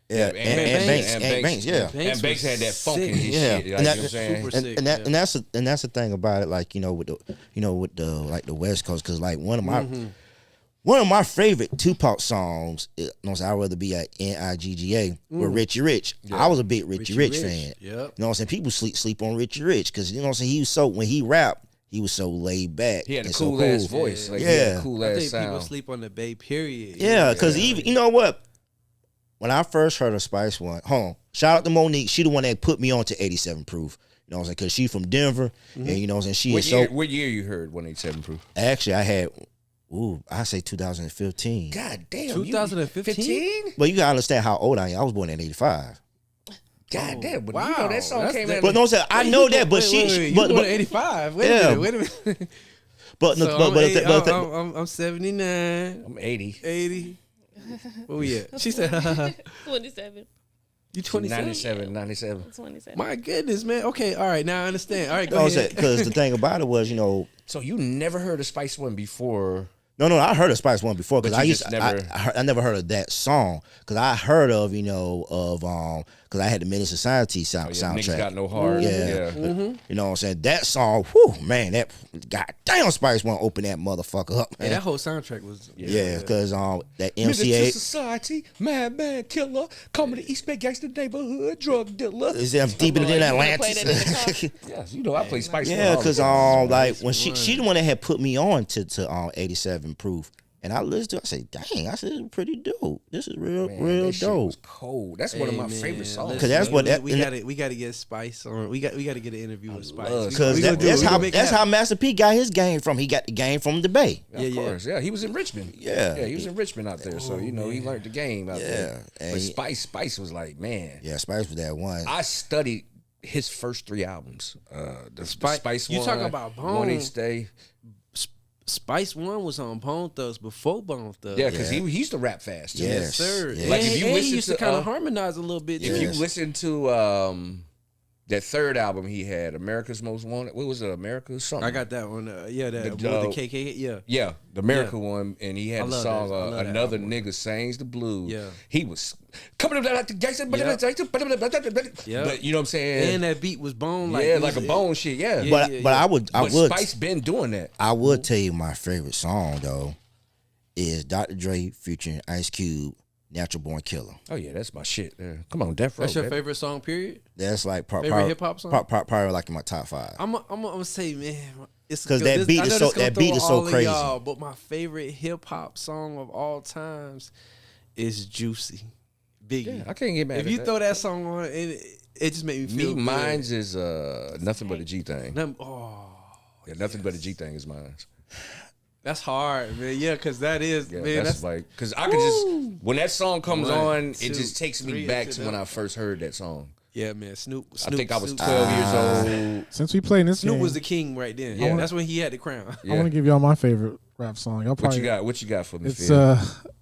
Yeah, and Banks, yeah. And Banks had that funk in his shit. Like, and that's the thing about it, like, with the West Coast, because like one of my favorite Tupac songs, I'd rather be at NIGGA with Richie Rich. Yeah. I was a big Richie Rich fan. Yep. You know what I'm saying? People sleep on Richie Rich because, you know what I'm saying, when he rapped, he was so laid back. He had a cool ass voice. Like, he had a cool ass sound. People sleep on the Bay, period. Yeah, because even, you know what? When I first heard of Spice One, shout out to Monique. She the one that put me on to 87 Proof. You know what I'm saying? Because she from Denver. And you know what I'm saying? What year you heard 187 Proof? Actually, I had, I say 2015. God damn. 2015? But you got to understand how old I am. I was born in 85. God damn. But you know that song came out. But no, I know that, but you born in 85. Wait a minute. I'm 79. I'm 80. 80. Where we at? She said 27. You 27? 97. 27. My goodness, man. Okay, all right. Now I understand. All right, go ahead. Because the thing about it was, So you never heard of Spice One before? No, I heard of Spice One before, because I never heard of that song, because I heard of, because I had the Menace Society soundtrack. Niggas Got No Heart. Yeah. You know what I'm saying? That song, man, that goddamn Spice One opened that motherfucker up, man. Yeah, that whole soundtrack was because that MCA Menace Society, Madman Killer, coming to East Bay Gangster Neighborhood, drug dealer. Is that deeper than Atlantis? Yes, I play Spice One. Yeah, because like when she the one that had put me on to 87 Proof. And I listened to it, I said, dang, this is pretty dope. This is real dope. Shit was cold. That's one of my favorite songs. Because that's what we got to get Spice on. We got to get an interview with Spice. Because that's how Master P got his game from. He got the game from the Bay. Of course. Yeah, he was in Richmond. Yeah, he was in Richmond out there. So he learned the game out there. But Spice was like, man. Yeah, Spice was that one. I studied his first 3 albums. The Spice you one. You talking about Bone? One Each Day. Spice One was on Bone Thugs before Bone Thugs. Yeah, because he used to rap fast. Yes, sir. Yeah. Like if you listen he used to kind of harmonize a little bit. If you listen to that third album he had, America's Most Wanted. What was it? America's something. I got that one. The KK. Yeah, the America one, and he had the song "Another Nigga Sings the Blues." Yeah, he was coming up like the gangster, but you know what I'm saying. And that beat was Bone, like like a Bone shit. Yeah, but I would. Spice been doing that. I would tell you my favorite song though is Dr. Dre featuring Ice Cube. Natural Born Killer. Oh yeah, that's my shit. Yeah. Come on, Death Row. That's your favorite song, period? That's like favorite hip hop song. Probably like in my top 5. I'm gonna say, man, it's because that beat is so crazy. But my favorite hip hop song of all times is Juicy, Biggie. Yeah, I can't get mad. If you throw that song on, it just made me feel. good. Mine's is Nothing But a G Thing. Nothing But a G Thing is mine. That's hard, man. Yeah, because that is, man. That's like, because I could just, when that song comes on, it just takes me back to when I first heard that song. Yeah, man. Snoop. I think I was 12 years old. Since we played this Snoop game, was the king right then. Yeah, that's when he had the crown. I want to give y'all my favorite rap song. What you got for me? It's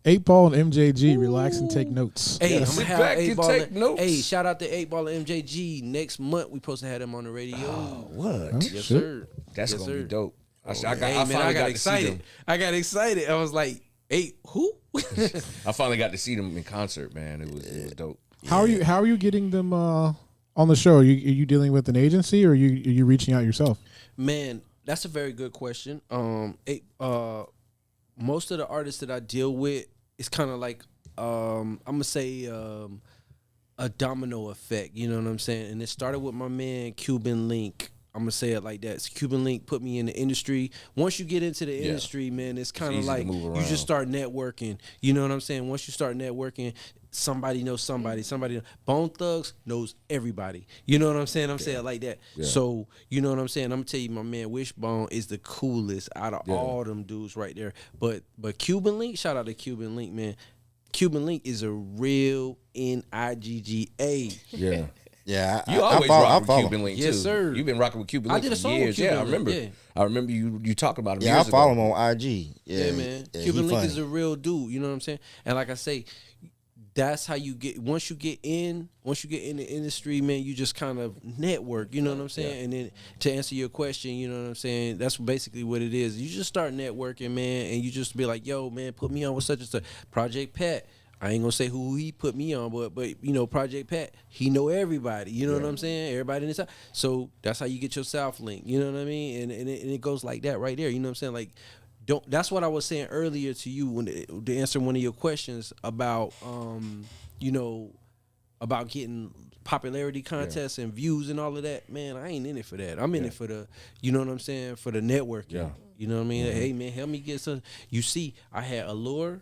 8 Ball and MJG. Relax and take notes. Hey, I'm gonna have 8 Ball. Take notes. Hey, shout out to 8 Ball and MJG. Next month we supposed to have them on the radio. Oh, what? Yes, sir. That's gonna be dope. I got excited. I got excited. I was like, "Hey, who?" I finally got to see them in concert, man. It was dope. How are you getting them on the show? Are you dealing with an agency, or are you reaching out yourself? Man, that's a very good question. Most of the artists that I deal with, it's kind of like I'm gonna say a domino effect. You know what I'm saying? And it started with my man Cuban Link. I'm gonna say it like that. So Cuban Link put me in the industry. Once you get into the industry, man, it's kind of like you just start networking. You know what I'm saying? Once you start networking, somebody knows somebody. Somebody Bone Thugs knows everybody. You know what I'm saying? I'm saying it like that. Yeah. So you know what I'm saying? I'm gonna tell you, my man Wishbone is the coolest out of all them dudes right there. But Cuban Link, shout out to Cuban Link, man. Cuban Link is a real NIGGA. Yeah. Yeah, you always rock with Cuban Link too. Yes, sir. You've been rocking with Cuban Link for years. Yeah, I remember. Yeah. I remember you talking about him. Yeah, I follow him on IG. Yeah, man. Yeah, Cuban Link is a real dude. You know what I'm saying? And like I say, that's how you get. Once you get in the industry, man, you just kind of network. You know what I'm saying? Yeah. And then to answer your question, you know what I'm saying? That's basically what it is. You just start networking, man, and you just be like, yo, man, put me on with such and such. Project Pat. I ain't gonna say who he put me on, but you know, Project Pat, he know everybody. You know what I'm saying? Everybody in the South. So that's how you get your South link. You know what I mean? And it goes like that right there. You know what I'm saying? Like, that's what I was saying earlier to you when to answer one of your questions about you know, about getting popularity contests and views and all of that. Man, I ain't in it for that. I'm in it for the, you know what I'm saying, for the networking. Yeah. You know what I mean? Mm-hmm. Hey man, help me get some. You see, I had Allure.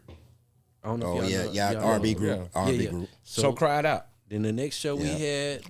I don't know if y'all know. R&B group. R&B group. So Cry It Out. Then the next show we had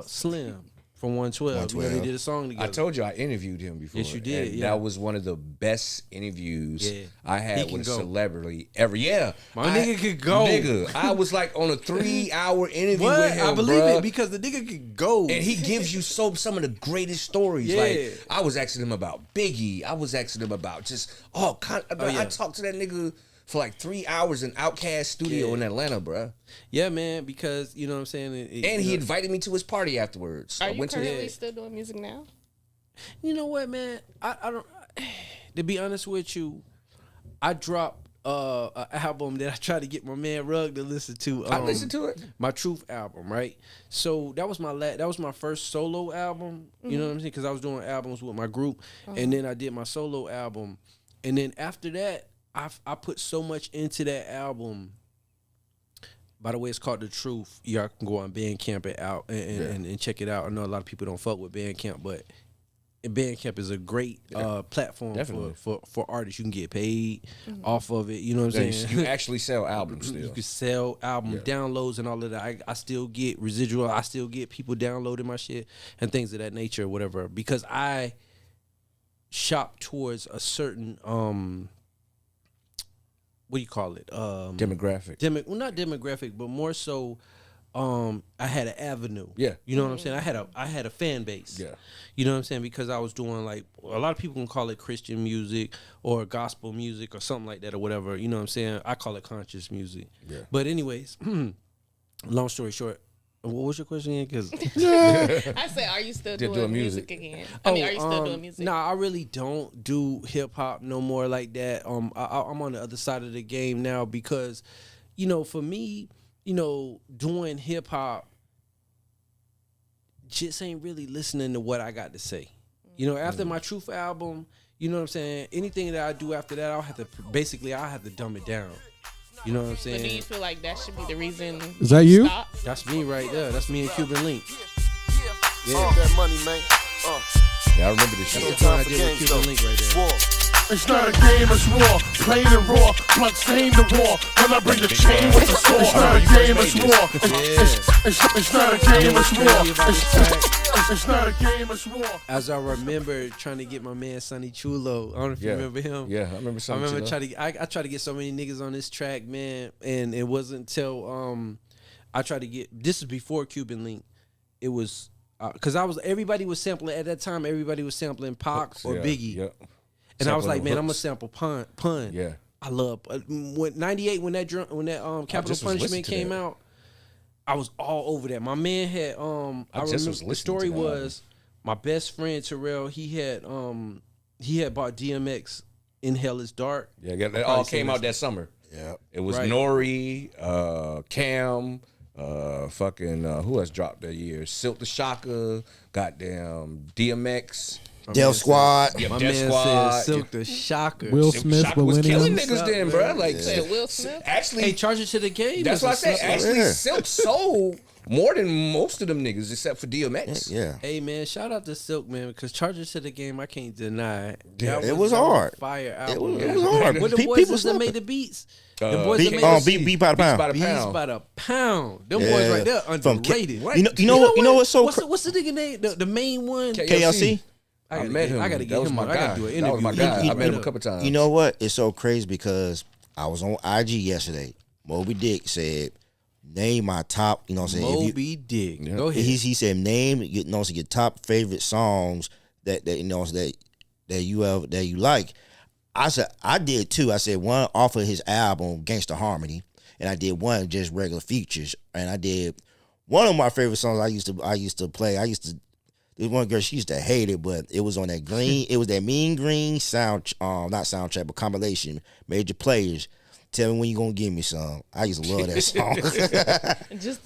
Slim from 112. You know, they did a song together. I told you I interviewed him before. Yes, you did. And that was one of the best interviews I had with a celebrity ever. Yeah. My nigga could go. Nigga, I was like on a 3-hour interview with him, I believe it because the nigga could go. And he gives you some of the greatest stories. Yeah. Like, I was asking him about Biggie. I was asking him about just all kind of, I talked to that nigga for like 3 hours in Outkast studio in Atlanta, bro. Yeah, man, because, you know what I'm saying? And he invited me to his party afterwards. Are you currently still doing music now? You know what, man? I don't, to be honest with you, I dropped an album that I tried to get my man Rugg to listen to. I listened to it. My Truth album, right? So that was my first solo album, you know what I'm saying? Because I was doing albums with my group, and then I did my solo album. And then after that, I put so much into that album. By the way, it's called The Truth. Y'all can go on Bandcamp and check it out. I know a lot of people don't fuck with Bandcamp, but Bandcamp is a great platform for artists. You can get paid off of it. You know what I'm saying? You actually sell albums still. You can sell album downloads and all of that. I still get residual. I still get people downloading my shit and things of that nature or whatever. Because I shop towards a certain what do you call it? Demographic. Well, not demographic, but more so, I had an avenue. Yeah. You know what I'm saying? I had a fan base. Yeah. You know what I'm saying? Because I was doing like, a lot of people can call it Christian music or gospel music or something like that or whatever. You know what I'm saying? I call it conscious music. Yeah. But anyways, long story short, what was your question again? Because I said, are you still doing music again? Are you still doing music? Nah, I really don't do hip hop no more like that. I'm on the other side of the game now because, you know, for me, you know, doing hip hop just ain't really listening to what I got to say. You know, after my Truth album, you know what I'm saying? Anything that I do after that, I'll have to dumb it down. You know what I'm saying? But do you feel like that should be the reason? Is that you? Stop? That's me right there. That's me and Cuban Link. Yeah. That money, man. Yeah, I remember this shit. That's what I did with Cuban Link right there. It's not a game, it's war. Plain and raw, blood stain the war. When I bring the chain with the sword. It's not a game, it's war. It's not a game, it's war. It's not a game, it's war. As I remember trying to get my man Sonny Chulo. I don't know if you remember him. Yeah, I remember Sonny Chulo. I tried to get so many niggas on this track, man, and it wasn't until I tried to get, this is before Cuban Link. It was because everybody was sampling at that time. Everybody was sampling Pac or Biggie. Yeah. And I was like, man, I'm gonna sample pun. Yeah, I love when '98 when that Capital Punishment came out. I was all over that. My man had I remember the story was my best friend Terrell. He had bought DMX in Hell Is Dark. Yeah, that all came out that summer. Yeah, it was Nori, Cam, who else dropped that year? Silk the Shocker, goddamn DMX. Def Squad. Yeah, My Def man Squad. said Silk the Shocker. Will Silk Smith, Shocker was killing Millennium. niggas then, bro. Like, Said Will Smith. actually, Hey, Charge It to the Game. that's what I said. Actually, Yeah. Silk sold more than most of them niggas, except for DMX. Yeah. Hey man, shout out to Silk, man, because Charge It to the Game, I can't deny it. Yeah, That it was that hard. a fire It album. was hard. What the Pe- boys people that made slept the beats? Uh, The boys Beat- that made the beat by the pound. by the beats pound. by the pound. Them Yeah. boys right there From underrated. What? You know what's so what's the nigga name? The main one. KLC? I met him. I gotta that get was him my on. guy. I gotta do an That was interview. my guy. I met him a You couple times. You know what? It's so crazy because I was on IG yesterday. Moby Dick said, name my top, you know what I'm saying? Moby Dick. Go ahead. He said, name, you know, your top favorite songs that you know that you like. I said, I did too. I said one off of his album, Gangsta Harmony, and I did one just regular features. And I did one of my favorite songs I used to play. There's one girl, she used to hate it, but it was on that green, it was that Mean Green not soundtrack, but compilation, Major Players. Tell me when you gonna give me some. I used to love that song.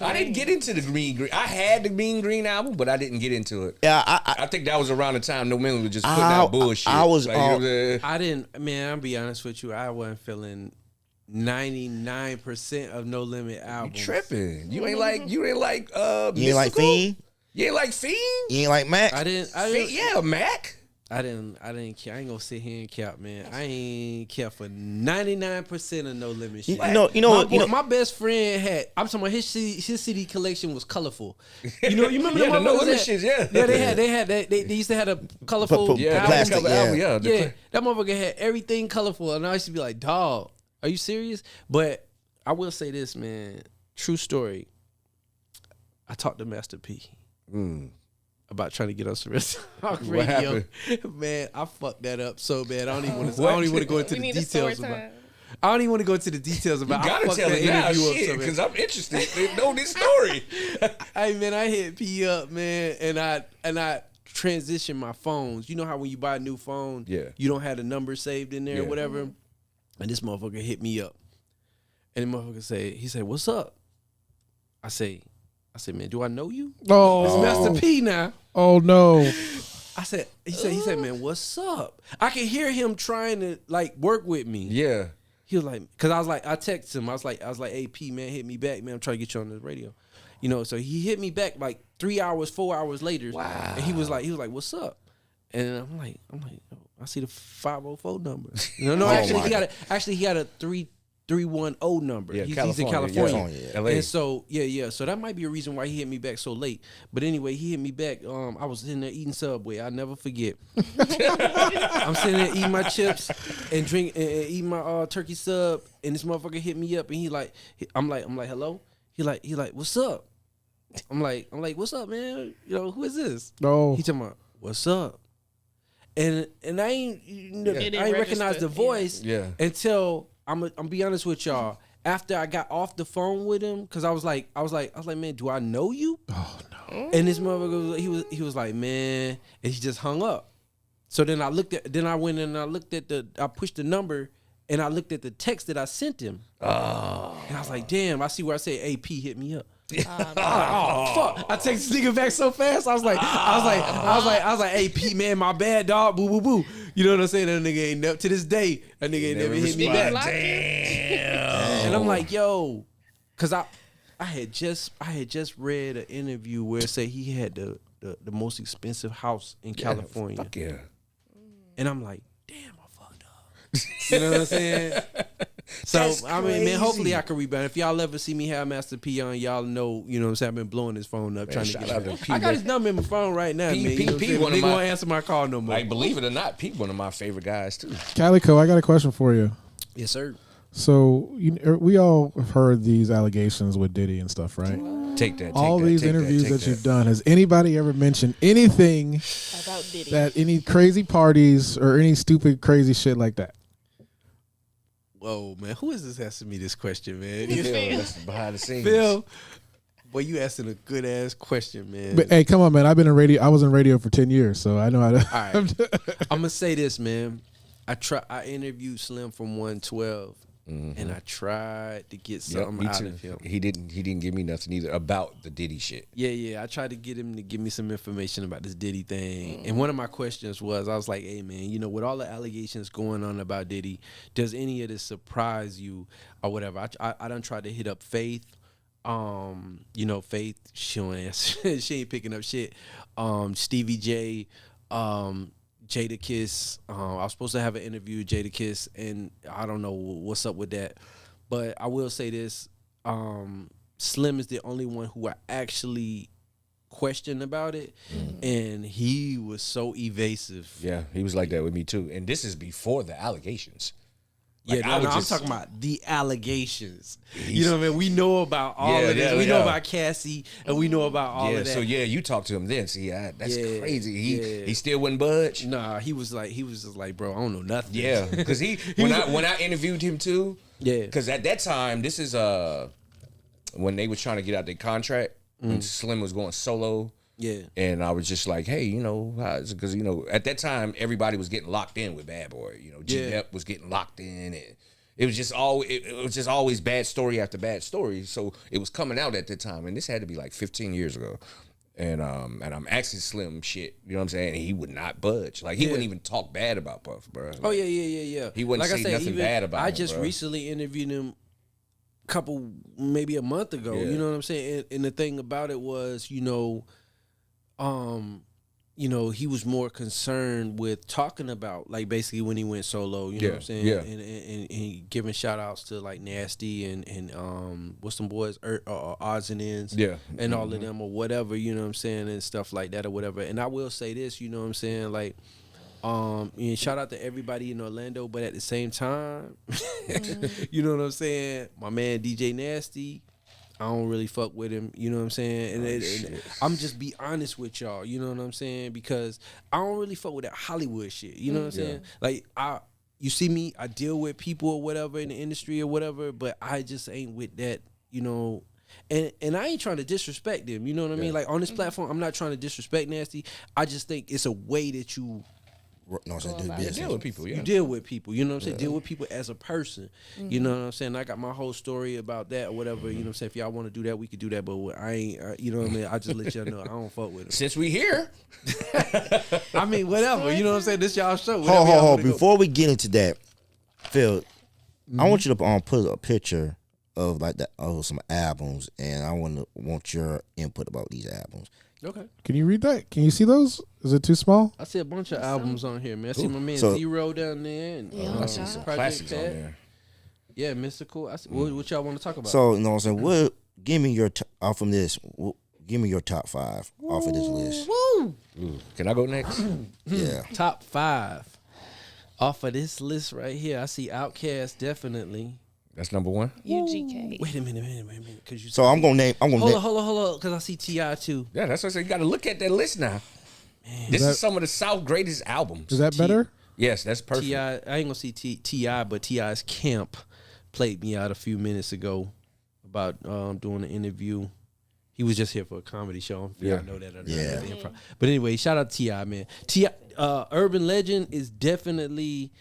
I didn't get into the Green. I had the Mean Green album, but I didn't get into it. Yeah, I think that was around the time No Man was just putting out bullshit. I was like, you know what I'm saying? I didn't, man, I'll be honest with you. I wasn't feeling 99% of No Limit albums. You tripping. You ain't like you ain't like Mystical? Fiend? You ain't like Fiend? You ain't like Mac? I didn't Yeah, Mac. I didn't care. I ain't gonna sit here and cap, man. I ain't care for 99% of No Limit shit. My best friend had. I'm talking about his CD collection was colorful. You remember Yeah, the No motherfuckers Limit had- shit, yeah. Yeah, they used to have a colorful Yeah, album. plastic, cover yeah. album, yeah. Yeah, that motherfucker had everything colorful, and I used to be like, "Dog, are you serious?" But I will say this, man. True story. I talked to Master P about trying to get on Surrealist Talk What Radio. happened? Man, I fucked that up so bad. I don't even want to go into We the need a story details about. time. I don't even want to go into the details about. You I gotta fucked tell that it now, interview up shit, so bad. because I'm interested to know this story. Hey man, I hit P up, man, and I transitioned my phones. You know how when you buy a new phone, Yeah. you don't have the number saved in there or Yeah. whatever. And this motherfucker hit me up, and the motherfucker he said, "What's up?" I say, "Man, do I know you?" Oh, It's Master P now. oh no. He said, "Man, what's up?" I can hear him trying to like work with me. Yeah. He was like, because I texted him. I was like, "Hey, P, man, hit me back, man. I'm trying to get you on the radio." So he hit me back like 3 hours, 4 hours later. Wow. And he was like, "What's up?" And I'm like, oh, I see the 504 number. No, actually he got a 310 number. Yeah, He's in California. California. Yeah. LA. And so so that might be a reason why he hit me back so late. But anyway, he hit me back. I was in there eating Subway. I'll never forget. I'm sitting there eating my chips and eating my turkey sub, and this motherfucker hit me up, and I'm like, hello. He like, what's up? I'm like, what's up, man? Who is this? No. He talking about, what's up? And I ain't recognize the voice until I'm be honest with y'all. After I got off the phone with him, because I was like, man, do I know you? Oh no. And this motherfucker, he was like, man, and he just hung up. So then I went and I looked at I pushed the number and I looked at the text that I sent him. Oh. And I was like, damn, I see where I say AP hit me up. Oh fuck! I text this nigga back so fast. I was like, hey P, man, my bad, dog. Boo boo boo. You know what I'm saying? That nigga ain't never to this day. That nigga ain't never hit me back. Damn. And I'm like, yo, cause I had just read an interview where it said he had the most expensive house in California. Fuck yeah. And I'm like, damn, I fucked up. You know what I'm saying? So That's I mean, man, crazy. hopefully I can rebound. If y'all ever see me have Master P on, y'all know, you know what I'm saying? I've been blowing his phone up, trying to shout get out him. to P, I got man. his number in my phone right now, P, man. P, You know what P, I'm saying? one of Nigga my- won't answer my call no more. Like, believe it or not, Pete, one of my favorite guys too. Calico, I got a question for you. Yes, sir. So we all have heard these allegations with Diddy and stuff, right? Take that. All these interviews that you've done, has anybody ever mentioned anything About Diddy. that any crazy parties or any stupid crazy shit like that? Whoa, man. Who is this asking me this question, man? Phil, that's behind the scenes. Phil. Boy, you asking a good ass question, man. But hey, come on, man. I was in radio for 10 years, so I know how to. All right. I'm gonna say this, man. I interviewed Slim from 112, and I tried to get something out of him. He didn't give me nothing either about the Diddy shit. Yeah. I tried to get him to give me some information about this Diddy thing. And one of my questions was, I was like, hey, man, you know, with all the allegations going on about Diddy, does any of this surprise you or whatever? I done tried to hit up Faith. You know, Faith, she ain't picking up shit. Stevie J, Jadakiss. I was supposed to have an interview with Jadakiss, and I don't know what's up with that. But I will say this: Slim is the only one who I actually questioned about it, and he was so evasive. Yeah, he was like that with me too. And this is before the allegations. Like, I'm talking about the allegations. You know what I mean? We know about all of this. We know about Cassie, and we know about all of that. So you talked to him then. See, that's crazy. He still wouldn't budge. Nah, he was just like, bro, I don't know nothing. Yeah, because when I interviewed him too. Yeah, because at that time, this is when they were trying to get out their contract, and Slim was going solo. Yeah, and I was just like, hey, you know, because you know, at that time everybody was getting locked in with Bad Boy. You know, G-Dep was getting locked in, and it was just always bad story after bad story. So it was coming out at that time, and this had to be like 15 years ago. And I'm asking Slim shit, you know what I'm saying? And he would not budge. Like he wouldn't even talk bad about Puff, bro. Like, yeah. He wouldn't say nothing bad about him. I just recently interviewed him maybe a month ago. Yeah. You know what I'm saying? And the thing about it was, you know, he was more concerned with talking about, like, basically when he went solo, you know what I'm saying? Yeah. And giving shout outs to like Nasty and what's some boys, Odds and Ends, and all of them or whatever, you know what I'm saying, and stuff like that or whatever. And I will say this, you know what I'm saying, like, shout out to everybody in Orlando, but at the same time, you know what I'm saying, my man DJ Nasty, I don't really fuck with him, you know what I'm saying? And I'm just be honest with y'all, you know what I'm saying? Because I don't really fuck with that Hollywood shit, you know what I'm saying? Like, you see me, I deal with people or whatever in the industry or whatever, but I just ain't with that, you know. And I ain't trying to disrespect them, you know what I mean? Like, on this platform, I'm not trying to disrespect Nasty. I just think it's a way that you deal with people. You deal with people, you know what I'm saying? Deal with people as a person, you know what I'm saying? I got my whole story about that or whatever, you know what I'm saying? If y'all want to do that, we could do that, but I ain't, you know what I mean? I just let y'all know I don't fuck with them. Since we here. I mean, whatever, you know what I'm saying? This y'all show. Hold. Before we get into that, Phil, I want you to put a picture of like that of some albums, and I want your input about these albums. Okay. Can you read that? Can you see those? Is it too small? I see a bunch of albums on here, man. I see my man Zero down there. And, I see some classics on there. Yeah, Mystical. I see, what y'all want to talk about? So, you know what I'm saying? Give me your off from this. Give me your top 5 off of this list. Ooh. Can I go next? Yeah. Top 5 off of this list right here. I see Outkast definitely. That's number 1. UGK. Wait a minute. So I'm gonna name. Hold on, because I see T.I. too. Yeah, that's what I said. You got to look at that list now. Man, this is some of the South greatest albums. Is that better? Yes, that's perfect. T.I. I ain't gonna see T.I., but T.I.'s Camp played me out a few minutes ago about doing an interview. He was just here for a comedy show. I know that. Improv. But anyway, shout out to T.I., man. T.I. Urban Legend is definitely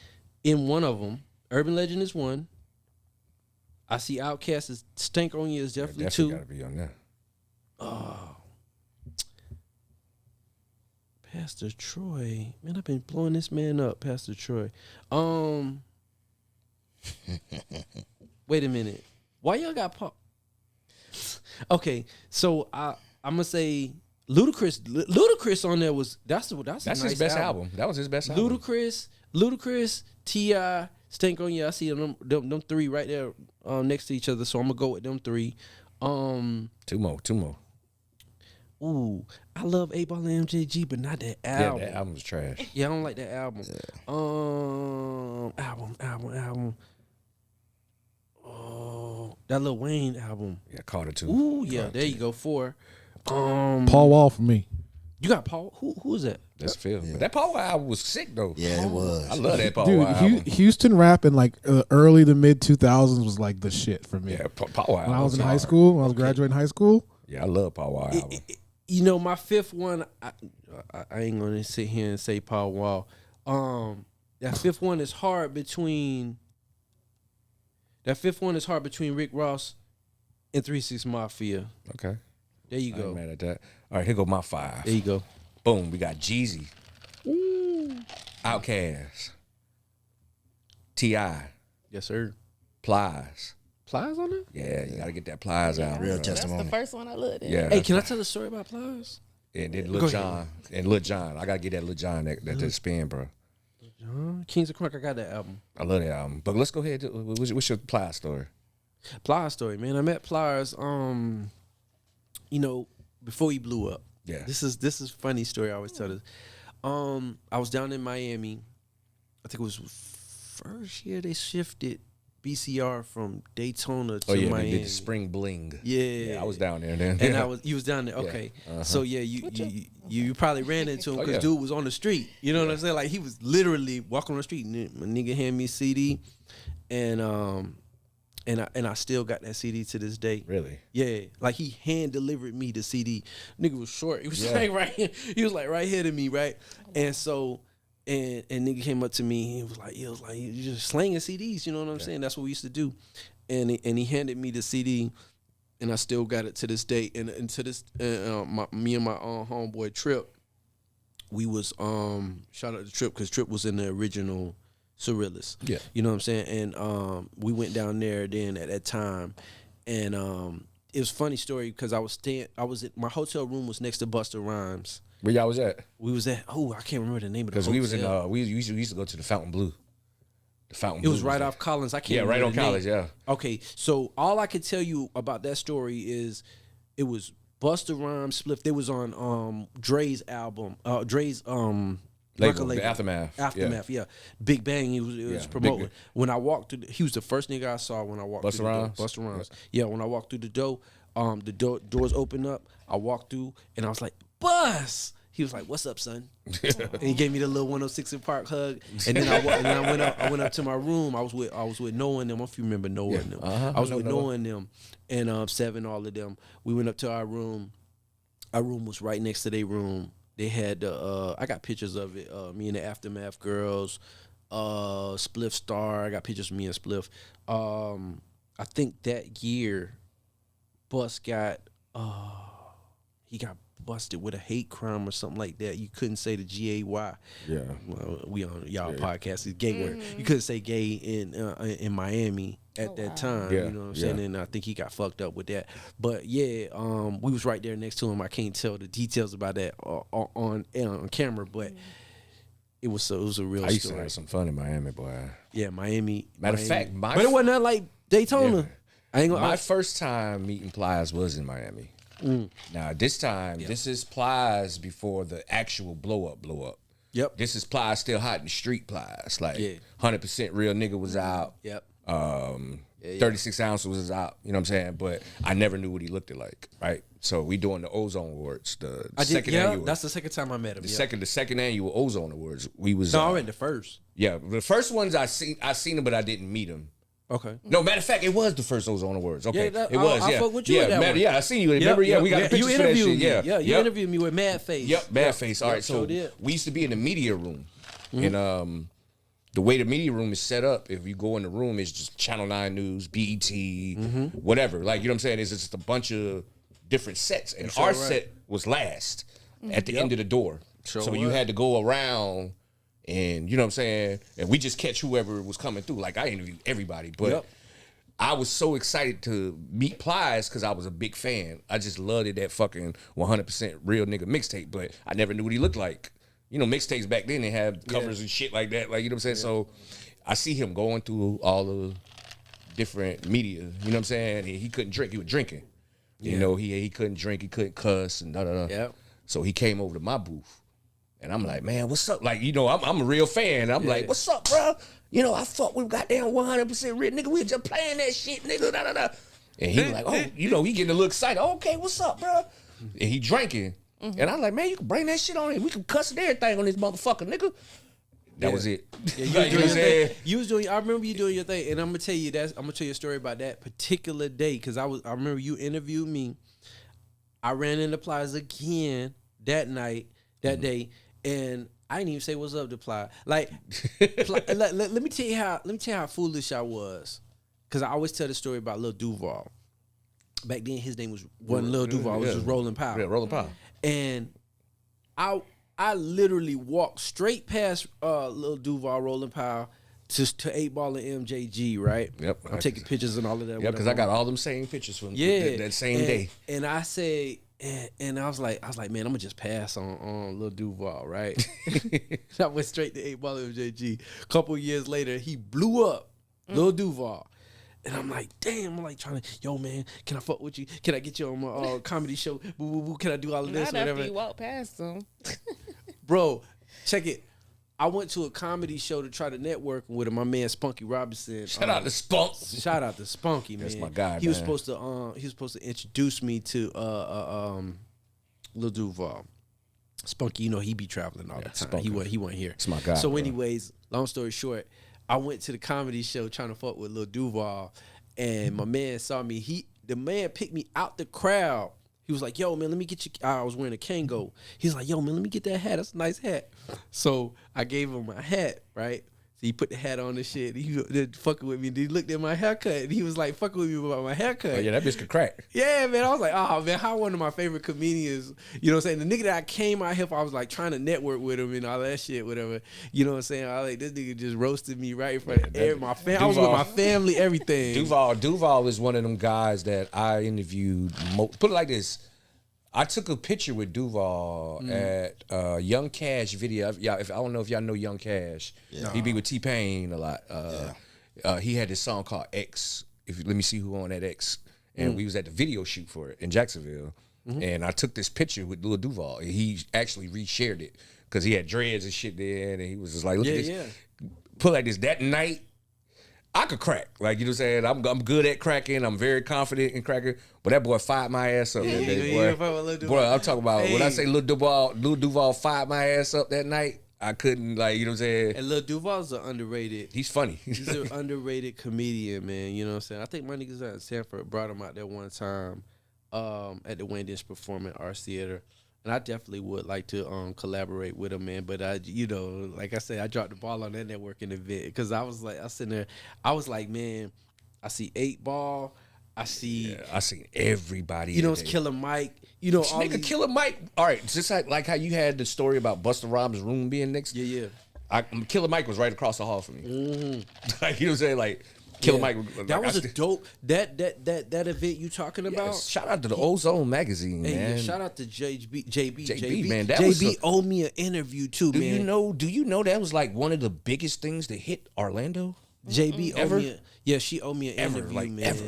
in one of them. Urban Legend is one. I see Outkast is Stank on You is definitely 2. Gotta be on there. Oh, Pastor Troy, man, I've been blowing this man up, Pastor Troy. Wait a minute, why y'all got Paul? Okay, so I'm gonna say Ludacris on there that's his nice best album. That was his best album. Ludacris, T.I., Stank on You. I see them 3 right there next to each other, so I'm gonna go with them 3. Two more. Ooh, I love 8Ball and MJG, but not that album. Yeah, that album was trash. Yeah, I don't like that album. Album. Oh, that Lil Wayne album. Yeah, Carter 2. Ooh, yeah, Carter there 2. You go 4. Paul Wall for me. You got Paul. Who is that? That's Phil. Yeah. But that Paul Wall album was sick though. Yeah, it was. I love that Paul Wall album. Houston rap in like early to mid 2000s was like the shit for me. Yeah, Paul Wall. When I was in high school, when I was graduating high school. Yeah, I love Paul Wall album. You know, my 5th one, I ain't gonna sit here and say Paul Wall. That 5th one is hard between. That fifth one is hard between Rick Ross and 3 6 Mafia. Okay. There you I go. ain't mad at that. All right, here go my 5. There you go. Boom, we got Jeezy. Outkast. T.I. Yes, sir. Plies. Plies on it? Yeah, you gotta get that Plies out. Real bro. testimony. That's the first one I looked at. Yeah. Hey, can I tell a story about Plies? And then Go Lil ahead. Jon. And Lil Jon. I gotta get that Lil Jon that spin, bro. Kings of Crunk, I got that album. I love that album. But let's go ahead. What's your Plies story? Plies story, man. I met Plies, before he blew up. Yeah. This is a funny story I always tell this. I was down in Miami. I think it was first year they shifted BCR from Daytona to Miami. They did the Spring Bling. Yeah, I was down there then. And you was down there. Okay, so yeah, you probably ran into him because dude was on the street. You know what I'm saying? Like he was literally walking on the street. My nigga handed me a CD, and I still got that CD to this day. Really? Yeah, like he hand delivered me the CD. Nigga was short. He was like right here. He was like right here to me, right? And so. And nigga came up to me. He was like, you just slanging CDs. You know what I'm saying? That's what we used to do. And he handed me the CD, and I still got it to this day. And to this, me and my homeboy Trip, we was shout out to Trip because Trip was in the original Surrealist. Yeah, you know what I'm saying. And we went down there then at that time, and it was a funny story because my hotel room was next to Busta Rhymes. Where y'all was at? We was at, I can't remember the name of the hotel. Because we was in, we used to go to the Fountain Blue. The Fountain Blue. It was right off Collins. I can't remember right on the name. Collins, yeah. Okay, so all I could tell you about that story is it was Busta Rhymes Spliff. They was on Dre's album, Dre's label, the Aftermath. Aftermath, yeah. Big Bang, he was promoting. When I walked through, he was the first nigga I saw when I walked through the door. Busta Rhymes. Yeah, when I walked through the door, doors opened up. I walked through, and I was like, Bus! He was like, "What's up, son?" And he gave me the little 106 in Park hug. And then I went up to my room. I was with Noah and them. If you remember Noah and them, I was with Noah and them, and Seven, all of them. We went up to our room. Our room was right next to their room. They had I got pictures of it. Me and the Aftermath girls, Spliff Star. I got pictures of me and Spliff. I think that year, Bus got he got busted with a hate crime or something like that. You couldn't say the GAY. Yeah. Well, we on y'all podcast. It's gay word. You couldn't say gay in Miami at that time. Yeah. You know what I'm saying? And I think he got fucked up with that. But yeah, we was right there next to him. I can't tell the details about that on camera, but it was a real story. I used to have some fun in Miami, boy. Yeah, Miami. Matter of fact, but it wasn't nothing like Daytona. Yeah. I ain't gonna. My first time meeting Plies was in Miami. Now this time, this is Plies before the actual blow up. Yep. This is Plies still hot in the street Plies. Like 100% real nigga was out. Yep. 36 ounces was out. You know what I'm saying? But I never knew what he looked like. Right. So we doing the Ozone Awards. The second annual. That's the second time I met him. The second annual Ozone Awards. We was. No, I went the first. Yeah, the first ones I seen him, but I didn't meet him. Okay. No, matter of fact, it was the first Ozone Awards. Okay, it was. I fuck with you with that one. I seen you. Remember? Yeah, we got pictures you for that shit. Me. You interviewed me with Mad Face. Yep, Mad Face. All right, so we used to be in the media room, and the way the media room is set up, if you go in the room, it's just Channel 9 News, BET, whatever. Like, you know what I'm saying? It's just a bunch of different sets, and our set was last at the end of the door. So you had to go around. And you know what I'm saying? And we just catch whoever was coming through. Like I interviewed everybody. But I was so excited to meet Plies because I was a big fan. I just loved that fucking 100% real nigga mixtape. But I never knew what he looked like. You know, mixtapes back then, they had covers and shit like that. Like, you know what I'm saying? So I see him going through all the different media. You know what I'm saying? And he couldn't drink. He was drinking. You know, he couldn't drink. He couldn't cuss and da-da-da. Yep. So he came over to my booth. And I'm like, man, what's up? Like, you know, I'm a real fan. I'm like, what's up, bro? You know, I thought we got down 100% real. Nigga, we just playing that shit, nigga, da-da-da. And he was like, oh, you know, he getting a little excited. Oh, okay, what's up, bro? And he drinking. And I'm like, man, you can bring that shit on here. We can cuss and everything on this motherfucker, nigga. That was it. Yeah, you was doing your thing. You was doing. I remember you doing your thing, and I'm gonna tell you a story about that particular day because I remember you interviewed me. I ran into Plies again that night, that day, and I didn't even say what's up to Ply. Like, let me tell you how foolish I was. because I always tell the story about Lil Duval. Back then, his name wasn't Lil Duval, it was just Rolling Powell. Yeah, Rolling Powell. And I literally walked straight past Lil Duval, Rolling Powell, to 8 Ball and MJG, right? Yep. I'm taking pictures and all of that. Yep, because I got all them same pictures from that same day. And I say, and I was like, man, I'm gonna just pass on Lil Duval, right? I went straight to 8 Ball and MJG. A couple years later, he blew up, Lil Duval. And I'm like, damn, I'm like trying to, yo, man, can I fuck with you? Can I get you on my comedy show? Boo, boo, boo. Can I do all of this? Not whatever? after you walk past them. Bro, check it. I went to a comedy show to try to network with him. My man Spunky Robinson. Shout out to Spunk. Shout out to Spunky, man. That's my guy. He was supposed to introduce me to Lil Duval. Spunky, you know, he be traveling all the time. Spunky. He wasn't here. It's my guy. So, bro. anyways, long story short, I went to the comedy show trying to fuck with Lil Duval, and my man saw me. The man picked me out the crowd. He was like, yo, man, let me get you. I was wearing a Kango. He's like, yo, man, let me get that hat. That's a nice hat. So I gave him my hat, right? So he put the hat on and shit. He was fucking with me. He looked at my haircut, and he was like, fucking with me about my haircut. Oh, yeah, that bitch could crack. Yeah, man. I was like, oh, man, how one of my favorite comedians, you know what I'm saying? The nigga that I came out here for, I was like trying to network with him and all that shit, whatever. You know what I'm saying? I was like, this nigga just roasted me right in front of my family. I was with my family, everything. Duval is one of them guys that I interviewed. Put it like this. I took a picture with Duval at Young Cash video. I don't know if y'all know Young Cash. Yeah. He be with T-Pain a lot. He had this song called X. Let me see who on that X. And we was at the video shoot for it in Jacksonville. And I took this picture with Lil Duval. And he actually reshared it because he had dreads and shit there. And he was just like, look at this. Yeah. Put like this. That night, I could crack. Like, you know what I'm saying? I'm good at cracking. I'm very confident in cracking. But that boy fired my ass up that day, boy. I'm talking about, when I say Lil Duval fired my ass up that night, I couldn't, like, you know what I'm saying? And Lil Duval's an underrated. He's funny. He's an underrated comedian, man. You know what I'm saying? I think my niggas at Stanford brought him out there one time at the Wendy's Performing Arts Theater. And I definitely would like to collaborate with him, man. But like I said, I dropped the ball on that networking event because I was sitting there, I was like, man, I see 8 Ball, I seen everybody. You know, it's Killer Mike. You know, all nigga, Killer Mike. All right, just like how you had the story about Busta Rhymes' room being next. Yeah. Killer Mike was right across the hall from me. Like, you know what I'm saying, like. Killer Mike. That was a dope. That event you talking about. Yeah, shout out to the Ozone magazine, man. Yeah, shout out to JB, man. JB owed me an interview too, man. Do you know that was like one of the biggest things that hit Orlando? JB ever? She owed me an interview, like, man. Ever.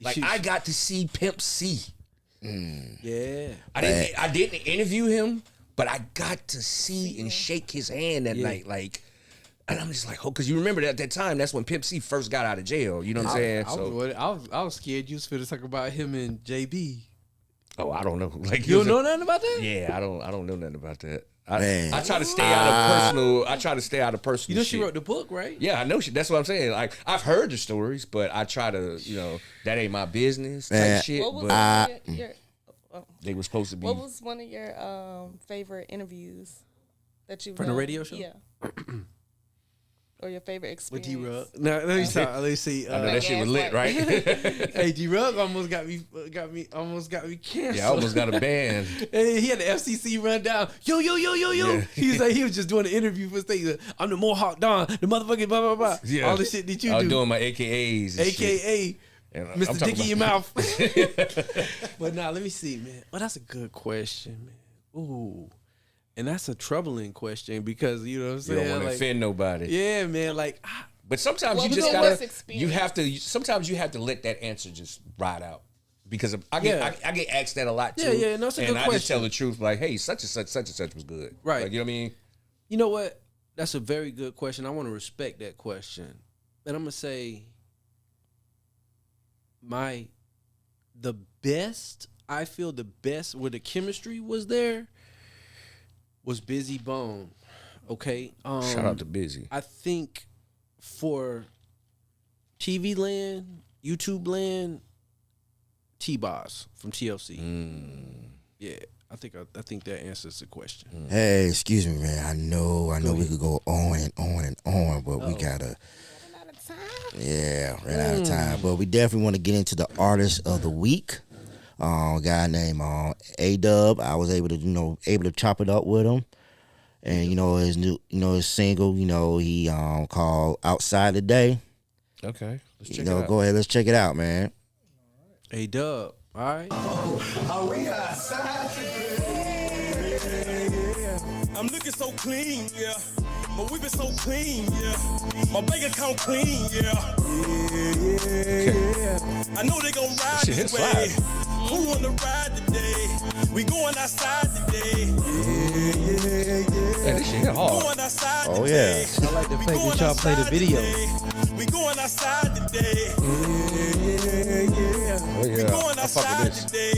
Like, I got to see Pimp C. Yeah. I didn't interview him, but I got to see and shake his hand that night, like. And I'm just like, because you remember that at that time, that's when Pimp C first got out of jail. You know what I'm saying? I was scared you was finna talk about him and JB. Oh, I don't know. Like, you don't know nothing about that? Yeah, I don't know nothing about that. I try to stay out of personal. I try to stay out of personal. You know, shit. she wrote the book, right? Yeah, I know. That's what I'm saying. Like, I've heard the stories, but I try to, that ain't my business type shit. What was they were supposed to be. What was one of your favorite interviews that you've from the radio show? Yeah. Or your favorite experience? With D-Rugg. Now, let me see. I know that shit was lit, right? Hey, D-Rugg almost got me canceled. Yeah, I almost got a ban. Hey, he had the FCC run down. Yo. Yeah. He was just doing an interview for state. I'm the Mohawk Don, the motherfucking blah, blah, blah. Yeah. All the shit that you do. I was doing my AKAs. AKA. Mr. Dick in your mouth. But nah, let me see, man. Well, that's a good question, man. Ooh. And that's a troubling question because, you know what I'm saying? You don't want to offend nobody. Yeah, man. Like, but sometimes you just gotta. You have to. Sometimes you have to let that answer just ride out because I get asked that a lot too. Yeah. No, it's a good question. And I just tell the truth, like, hey, such and such was good. Right. Like, you know what I mean? You know what? That's a very good question. I want to respect that question, and I'm gonna say, the best where the chemistry was there. Was Busy Bone, okay? Shout out to Busy. I think for TV land, YouTube land, T-Boz from TLC. Yeah, I think that answers the question. Hey, excuse me, man. I know we could go on and on and on, but we gotta. Yeah, ran out of time. But we definitely want to get into the artist of the week. A guy named A-Dub. I was able to chop it up with him. And his new his single, he called Outside Today. Okay. Let's check it out. Go ahead, let's check it out, man. A-Dub. All right. Are we outside today? I'm looking so clean, yeah. But we been so clean, yeah. My bank account clean, yeah. I know they gon' ride this way. Who wanna ride today? We going outside today. Man, this shit hit hard. Going outside Oh, today. yeah. I like the fact that y'all play the video. We going outside today. Oh, We yeah. going I fuck outside with this. today.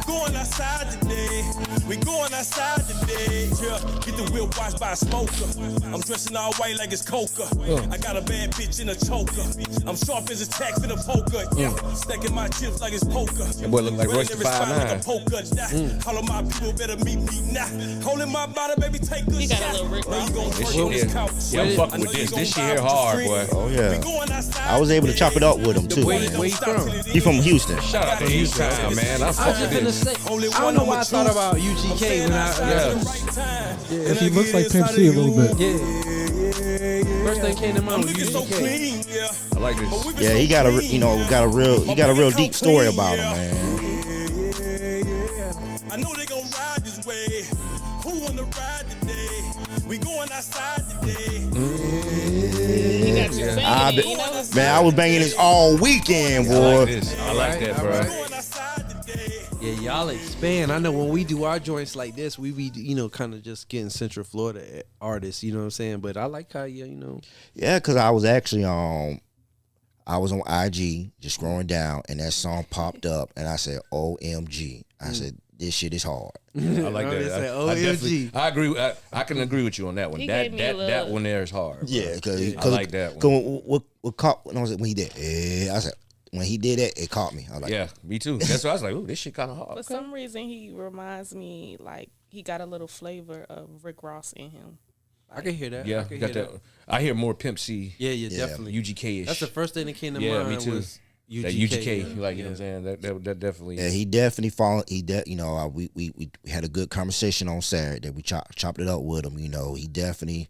Going outside today. We going outside today. Yeah. Get the wheel washed by a smoker. I'm dressing all white like it's coca. I got a bad bitch in a choker. I'm sharp as a tax in a poker. Yeah. Stacking my chips like it's poker. That boy look like Royce the 5'9". All of my people better meet me now. Holding my body, baby, take good He got a shot. little Rick Ross. You gon' This twerk shit on this here. couch. Yeah, I'm fucking with this. This shit here hard, boy. Oh, yeah. We going outside I was able to today. chop it up with him, too, Where man. you from? He from Houston. Shout out to East Town, man. I I was fuck just with gonna this. say, I don't know why I thought about UGK when If he looks like Pimp C a little bit. First thing came to mind was Looking so UGK. clean, yeah. I like this. Yeah, he got a real deep story about him, man. I know they gon' ride this way. Who wanna ride today? We going outside today. He got you banging it, Man, I was banging this all weekend, I like boy. this. I like that, bro. Going outside today. Yeah, y'all expand. I know when we do our joints like this, we be, kind of just getting Central Florida artists, you know what I'm saying? But I like how Yeah, because I was actually I was on IG just scrolling down, and that song popped up, and I said, "OMG!" I said, "This shit is hard." I like that. Say, I definitely- OMG. I agree. I can agree with you on that one. He That gave me a little- one there is hard. Bro. Yeah, because I like that one. What caught when he did? I said when he did it, it caught me. I was like, Yeah, me too. That's why I was like, "Ooh, this shit kind of hard." For some reason, he reminds me like he got a little flavor of Rick Ross in him. I can hear that. Yeah, I can got hear that. I hear more Pimp C. Yeah, definitely. UGK-ish. That's the first thing that came to Yeah, mind. me too. Was UGK. That UGK, yeah. like you know what I'm saying. That definitely. Yeah, he definitely followed. We had a good conversation on Saturday. We chopped it up with him. We definitely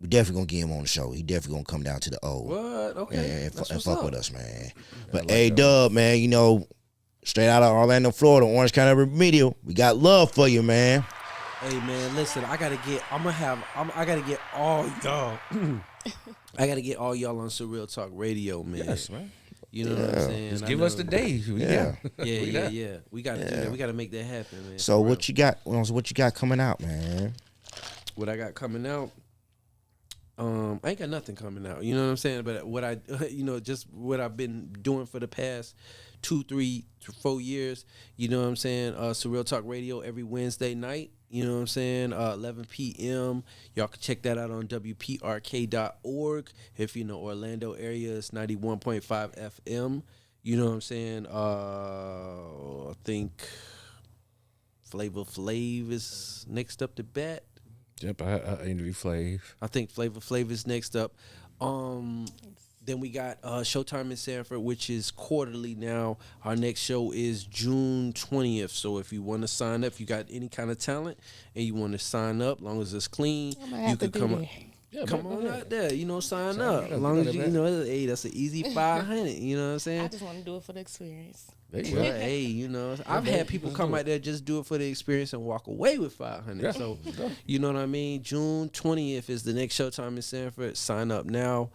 gonna get him on the show. He definitely gonna come down to the O. What? Okay. And That's fuck what's up. with us, man. But A-Dub, man, straight out of Orlando, Florida, Orange County Urban Media, we got love for you, man. Hey man, listen, I gotta get all y'all. I gotta get all y'all on Surreal Talk Radio, man. Yes, man. You know what I'm saying? Just I give know- us the day. Yeah. Yeah. We gotta do that. We gotta make that happen, man. So For what you got? What you got coming out, man? what I got coming out. I ain't got nothing coming out. You know what I'm saying? But what I, just what I've been doing for the past 2, 3, 4 years. You know what I'm saying? Surreal Talk Radio every Wednesday night. You know what I'm saying? 11 p.m. Y'all can check that out on WPRK.org. If you know Orlando area, it's 91.5 FM. You know what I'm saying? I think Flavor Flav is next up to bat. Yep, I interview Flav. I think Flavor Flav is next up. Then we got Showtime in Sanford, which is quarterly now. Our next show is June 20th. So if you want to sign up, if you got any kind of talent and you want to sign up, long as it's clean, you can come on. Yeah, Come man, on yeah. out there, sign up. up, As long get as on you, it, hey, that's an easy 500. You know what I'm I saying? just want to do it for the experience. There you Well, go. hey, I've had people come out there just do it for the experience and walk away with 500. Yeah. So, you know what I mean? June 20th is the next Showtime in Sanford. Sign up now.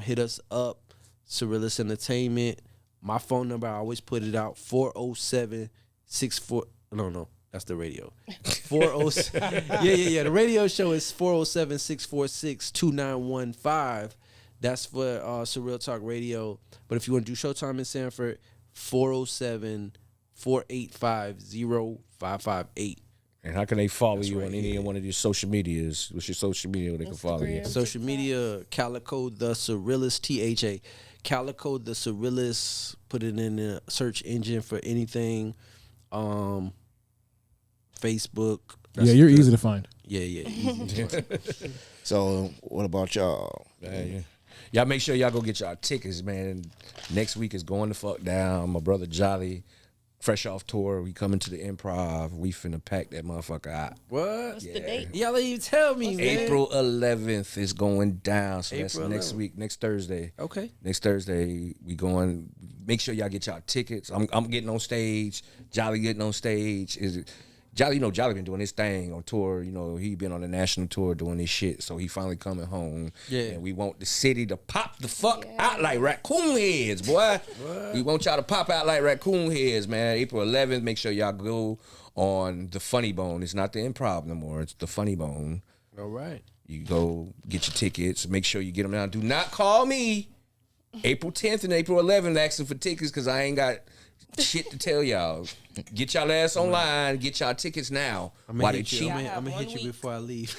Hit us up, Surrealist Entertainment. My phone number, I always put it out, 407-64. No, that's the radio. 407. Yeah. The radio show is 407-646-2915. That's for Surreal Talk Radio. But if you want to do Showtime in Sanford, 407-485-0558. And how can they follow you on any one of your social medias? What's your social media where they can follow you? Instagram. Social media, Calico Tha Surrealist, THA. Calico Tha Surrealist. Put it in the search engine for anything. Facebook. Yeah, you're easy to find. Yeah. Easy. So what about y'all? Yeah. Y'all make sure y'all go get y'all tickets, man. Next week is going to fuck down. My brother Jolly, fresh off tour. We coming to the Improv. We finna pack that motherfucker out. What? What's the date? Y'all ain't even tell me, man. April 11th is going down. So that's April next 11th. week, next Thursday. Okay. Next Thursday, we going. Make sure y'all get y'all tickets. I'm getting on stage. Jolly getting on stage. Jolly been doing his thing on tour. He been on the national tour doing this shit. So he finally coming home. Yeah. And we want the city to pop the fuck out like raccoon heads, boy. We want y'all to pop out like raccoon heads, man. April 11th, make sure y'all go on the Funny Bone. It's not the Improv no more. It's the Funny Bone. All right. You go get your tickets. Make sure you get them now. Do not call me April 10th and April 11th asking for tickets because I ain't got shit to tell y'all. Get y'all ass online. Get y'all tickets now. I'm while gonna they hit you. cheap. I'm gonna hit you before I leave.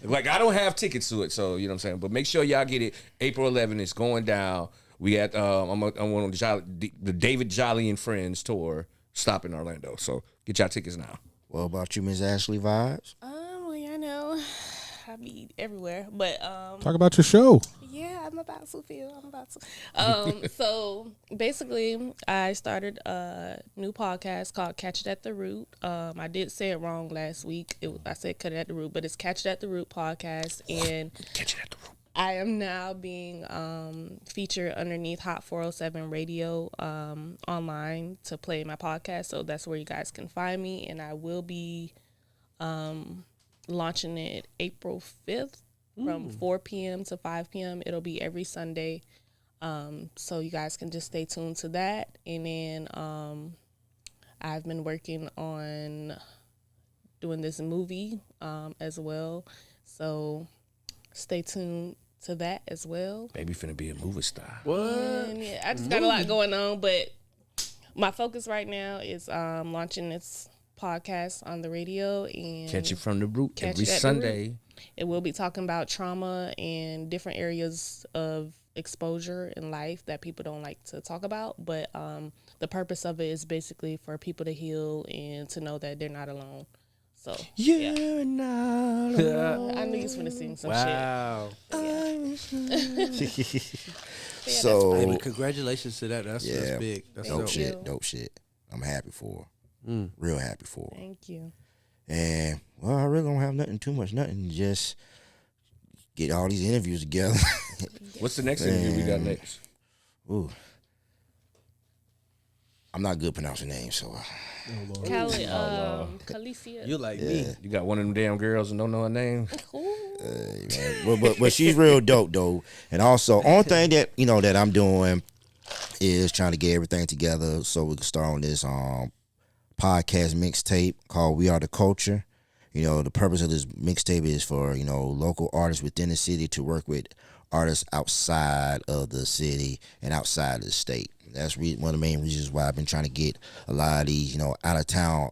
Like, I don't have tickets to it, so you know what I'm saying. But make sure y'all get it. April 11th. It's going down. We at I'm on the David Jolly and Friends tour. Stop in Orlando. So get y'all tickets now. What about you, Miss Ashley Vibes? Well, yeah, I know. I be everywhere, but Talk about your show. yeah, I'm about to. So basically, I started a new podcast called Catch It at the Root. I did say it wrong last week. I said Cut It at the Root, but it's Catch It at the Root podcast, and Catch it at the room. I am now being featured underneath Hot 407 Radio online to play my podcast. So that's where you guys can find me, and I will be launching it April 5th from 4 p.m. to 5 p.m. It'll be every Sunday. So you guys can just stay tuned to that. And then I've been working on doing this movie as well. So stay tuned to that as well. Baby finna be a movie star. What? And yeah, I just got a lot going on, but my focus right now is launching this podcast on the radio and Catch It from the Root Catch every It at the Sunday. Root. It will be talking about trauma and different areas of exposure in life that people don't like to talk about. But the purpose of it is basically for people to heal and to know that they're not alone. So You're not alone. I knew you was gonna sing some Wow. shit. So Hey, but congratulations to that. That's big. That's dope dope. shit. Dope shit. I'm happy for her. Real happy for her. Thank you. And well, I really don't have nothing. Just get all these interviews together. What's the next interview we got next? Ooh. I'm not good pronouncing names, so Calicia. You like me. You got one of them damn girls and don't know her name? but she's real dope though. And also, only thing that that I'm doing is trying to get everything together so we can start on this podcast mixtape called We Are the Culture. The purpose of this mixtape is for local artists within the city to work with artists outside of the city and outside of the state. That's one of the main reasons why I've been trying to get a lot of these out of town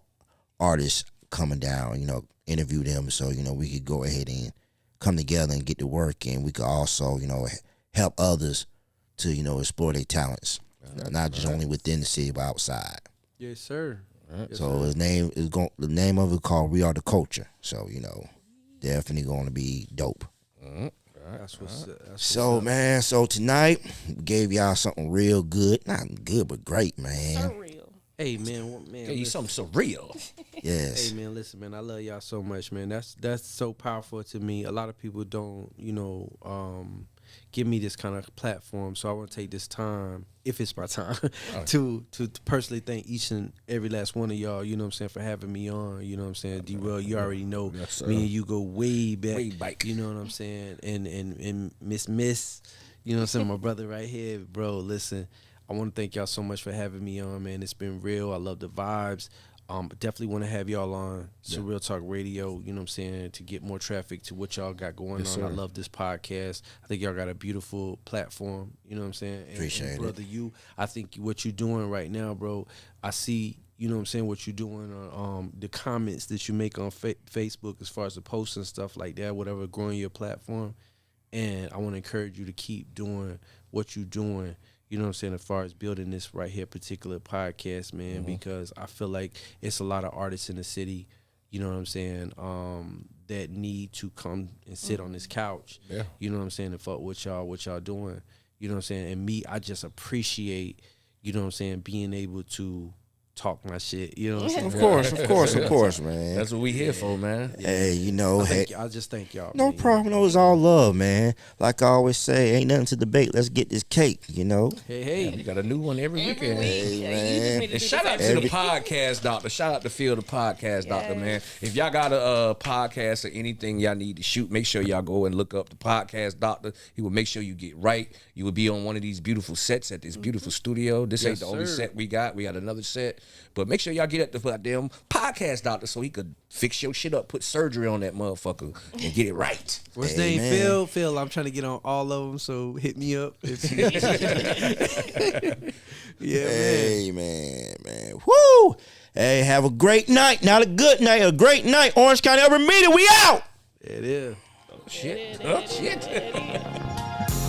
artists coming down, interview them so we could go ahead and come together and get to work, and we could also help others to explore their talents, not just only within the city but outside. Yes, sir. Yes, So his name is the name of it called We Are the Culture. So definitely going to be dope. That's what's up. So man, so tonight we gave y'all something real good, not good but great, man. Surreal. Hey man, Hey, you something surreal. Yes. Hey man, listen man, I love y'all so much, man. That's so powerful to me. A lot of people don't, give me this kind of platform, so I want to take this time, if it's my time, to personally thank each and every last one of y'all. You know what I'm saying, for having me on. You know what I'm saying, D-Rugg, you already know me and you go way back. Way back. You know what I'm saying, and Miss, you know what I'm saying, my brother right here, bro. Listen, I want to thank y'all so much for having me on, man. It's been real. I love the vibes. Definitely want to have y'all on Surreal Talk Radio, you know what I'm saying, to get more traffic to what y'all got going on. Sir. I love this podcast. I think y'all got a beautiful platform, you know what I'm saying? Appreciate it. Brother, I think what you're doing right now, bro, I see, you know what I'm saying, what you're doing on the comments that you make on Facebook as far as the posts and stuff like that, whatever, growing your platform. And I want to encourage you to keep doing what you're doing. You know what I'm saying, as far as building this right here particular podcast, man, because I feel like it's a lot of artists in the city you know what I'm saying, that need to come and sit on this couch. Yeah. You know what I'm saying, and fuck what y'all doing. You know what I'm saying? And me, I just appreciate, you know what I'm saying, being able to talk my shit. You know what I'm saying? Of course, man. That's what we here for, man. Hey, you know, I just thank y'all. no man. problem. No, it's all love, man. Like I always say, ain't nothing to debate. Let's get this cake, you know. Hey. We got a new one every weekend. Hey, man. And shout out to the podcast doctor. Shout out to Phil, the podcast doctor, man. If y'all got a podcast or anything y'all need to shoot, make sure y'all go and look up the podcast doctor. He will make sure you get right. You will be on one of these beautiful sets at this beautiful studio. This ain't the only set we got. We got another set. But make sure y'all get at the goddamn podcast doctor so he could fix your shit up, put surgery on that motherfucker, and get it right. What's his name? man. Phil, I'm trying to get on all of them, so hit me up. Yeah, Hey, man. Woo! Hey, have a great night. Not a good night, a great night. Orange County UrbanMedia, we out! It is. Shit.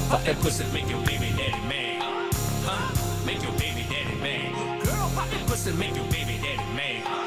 Fuck that pussy, make your baby daddy mad. Huh? Make your baby daddy mad. Girl, fuck that pussy, make your baby daddy mad.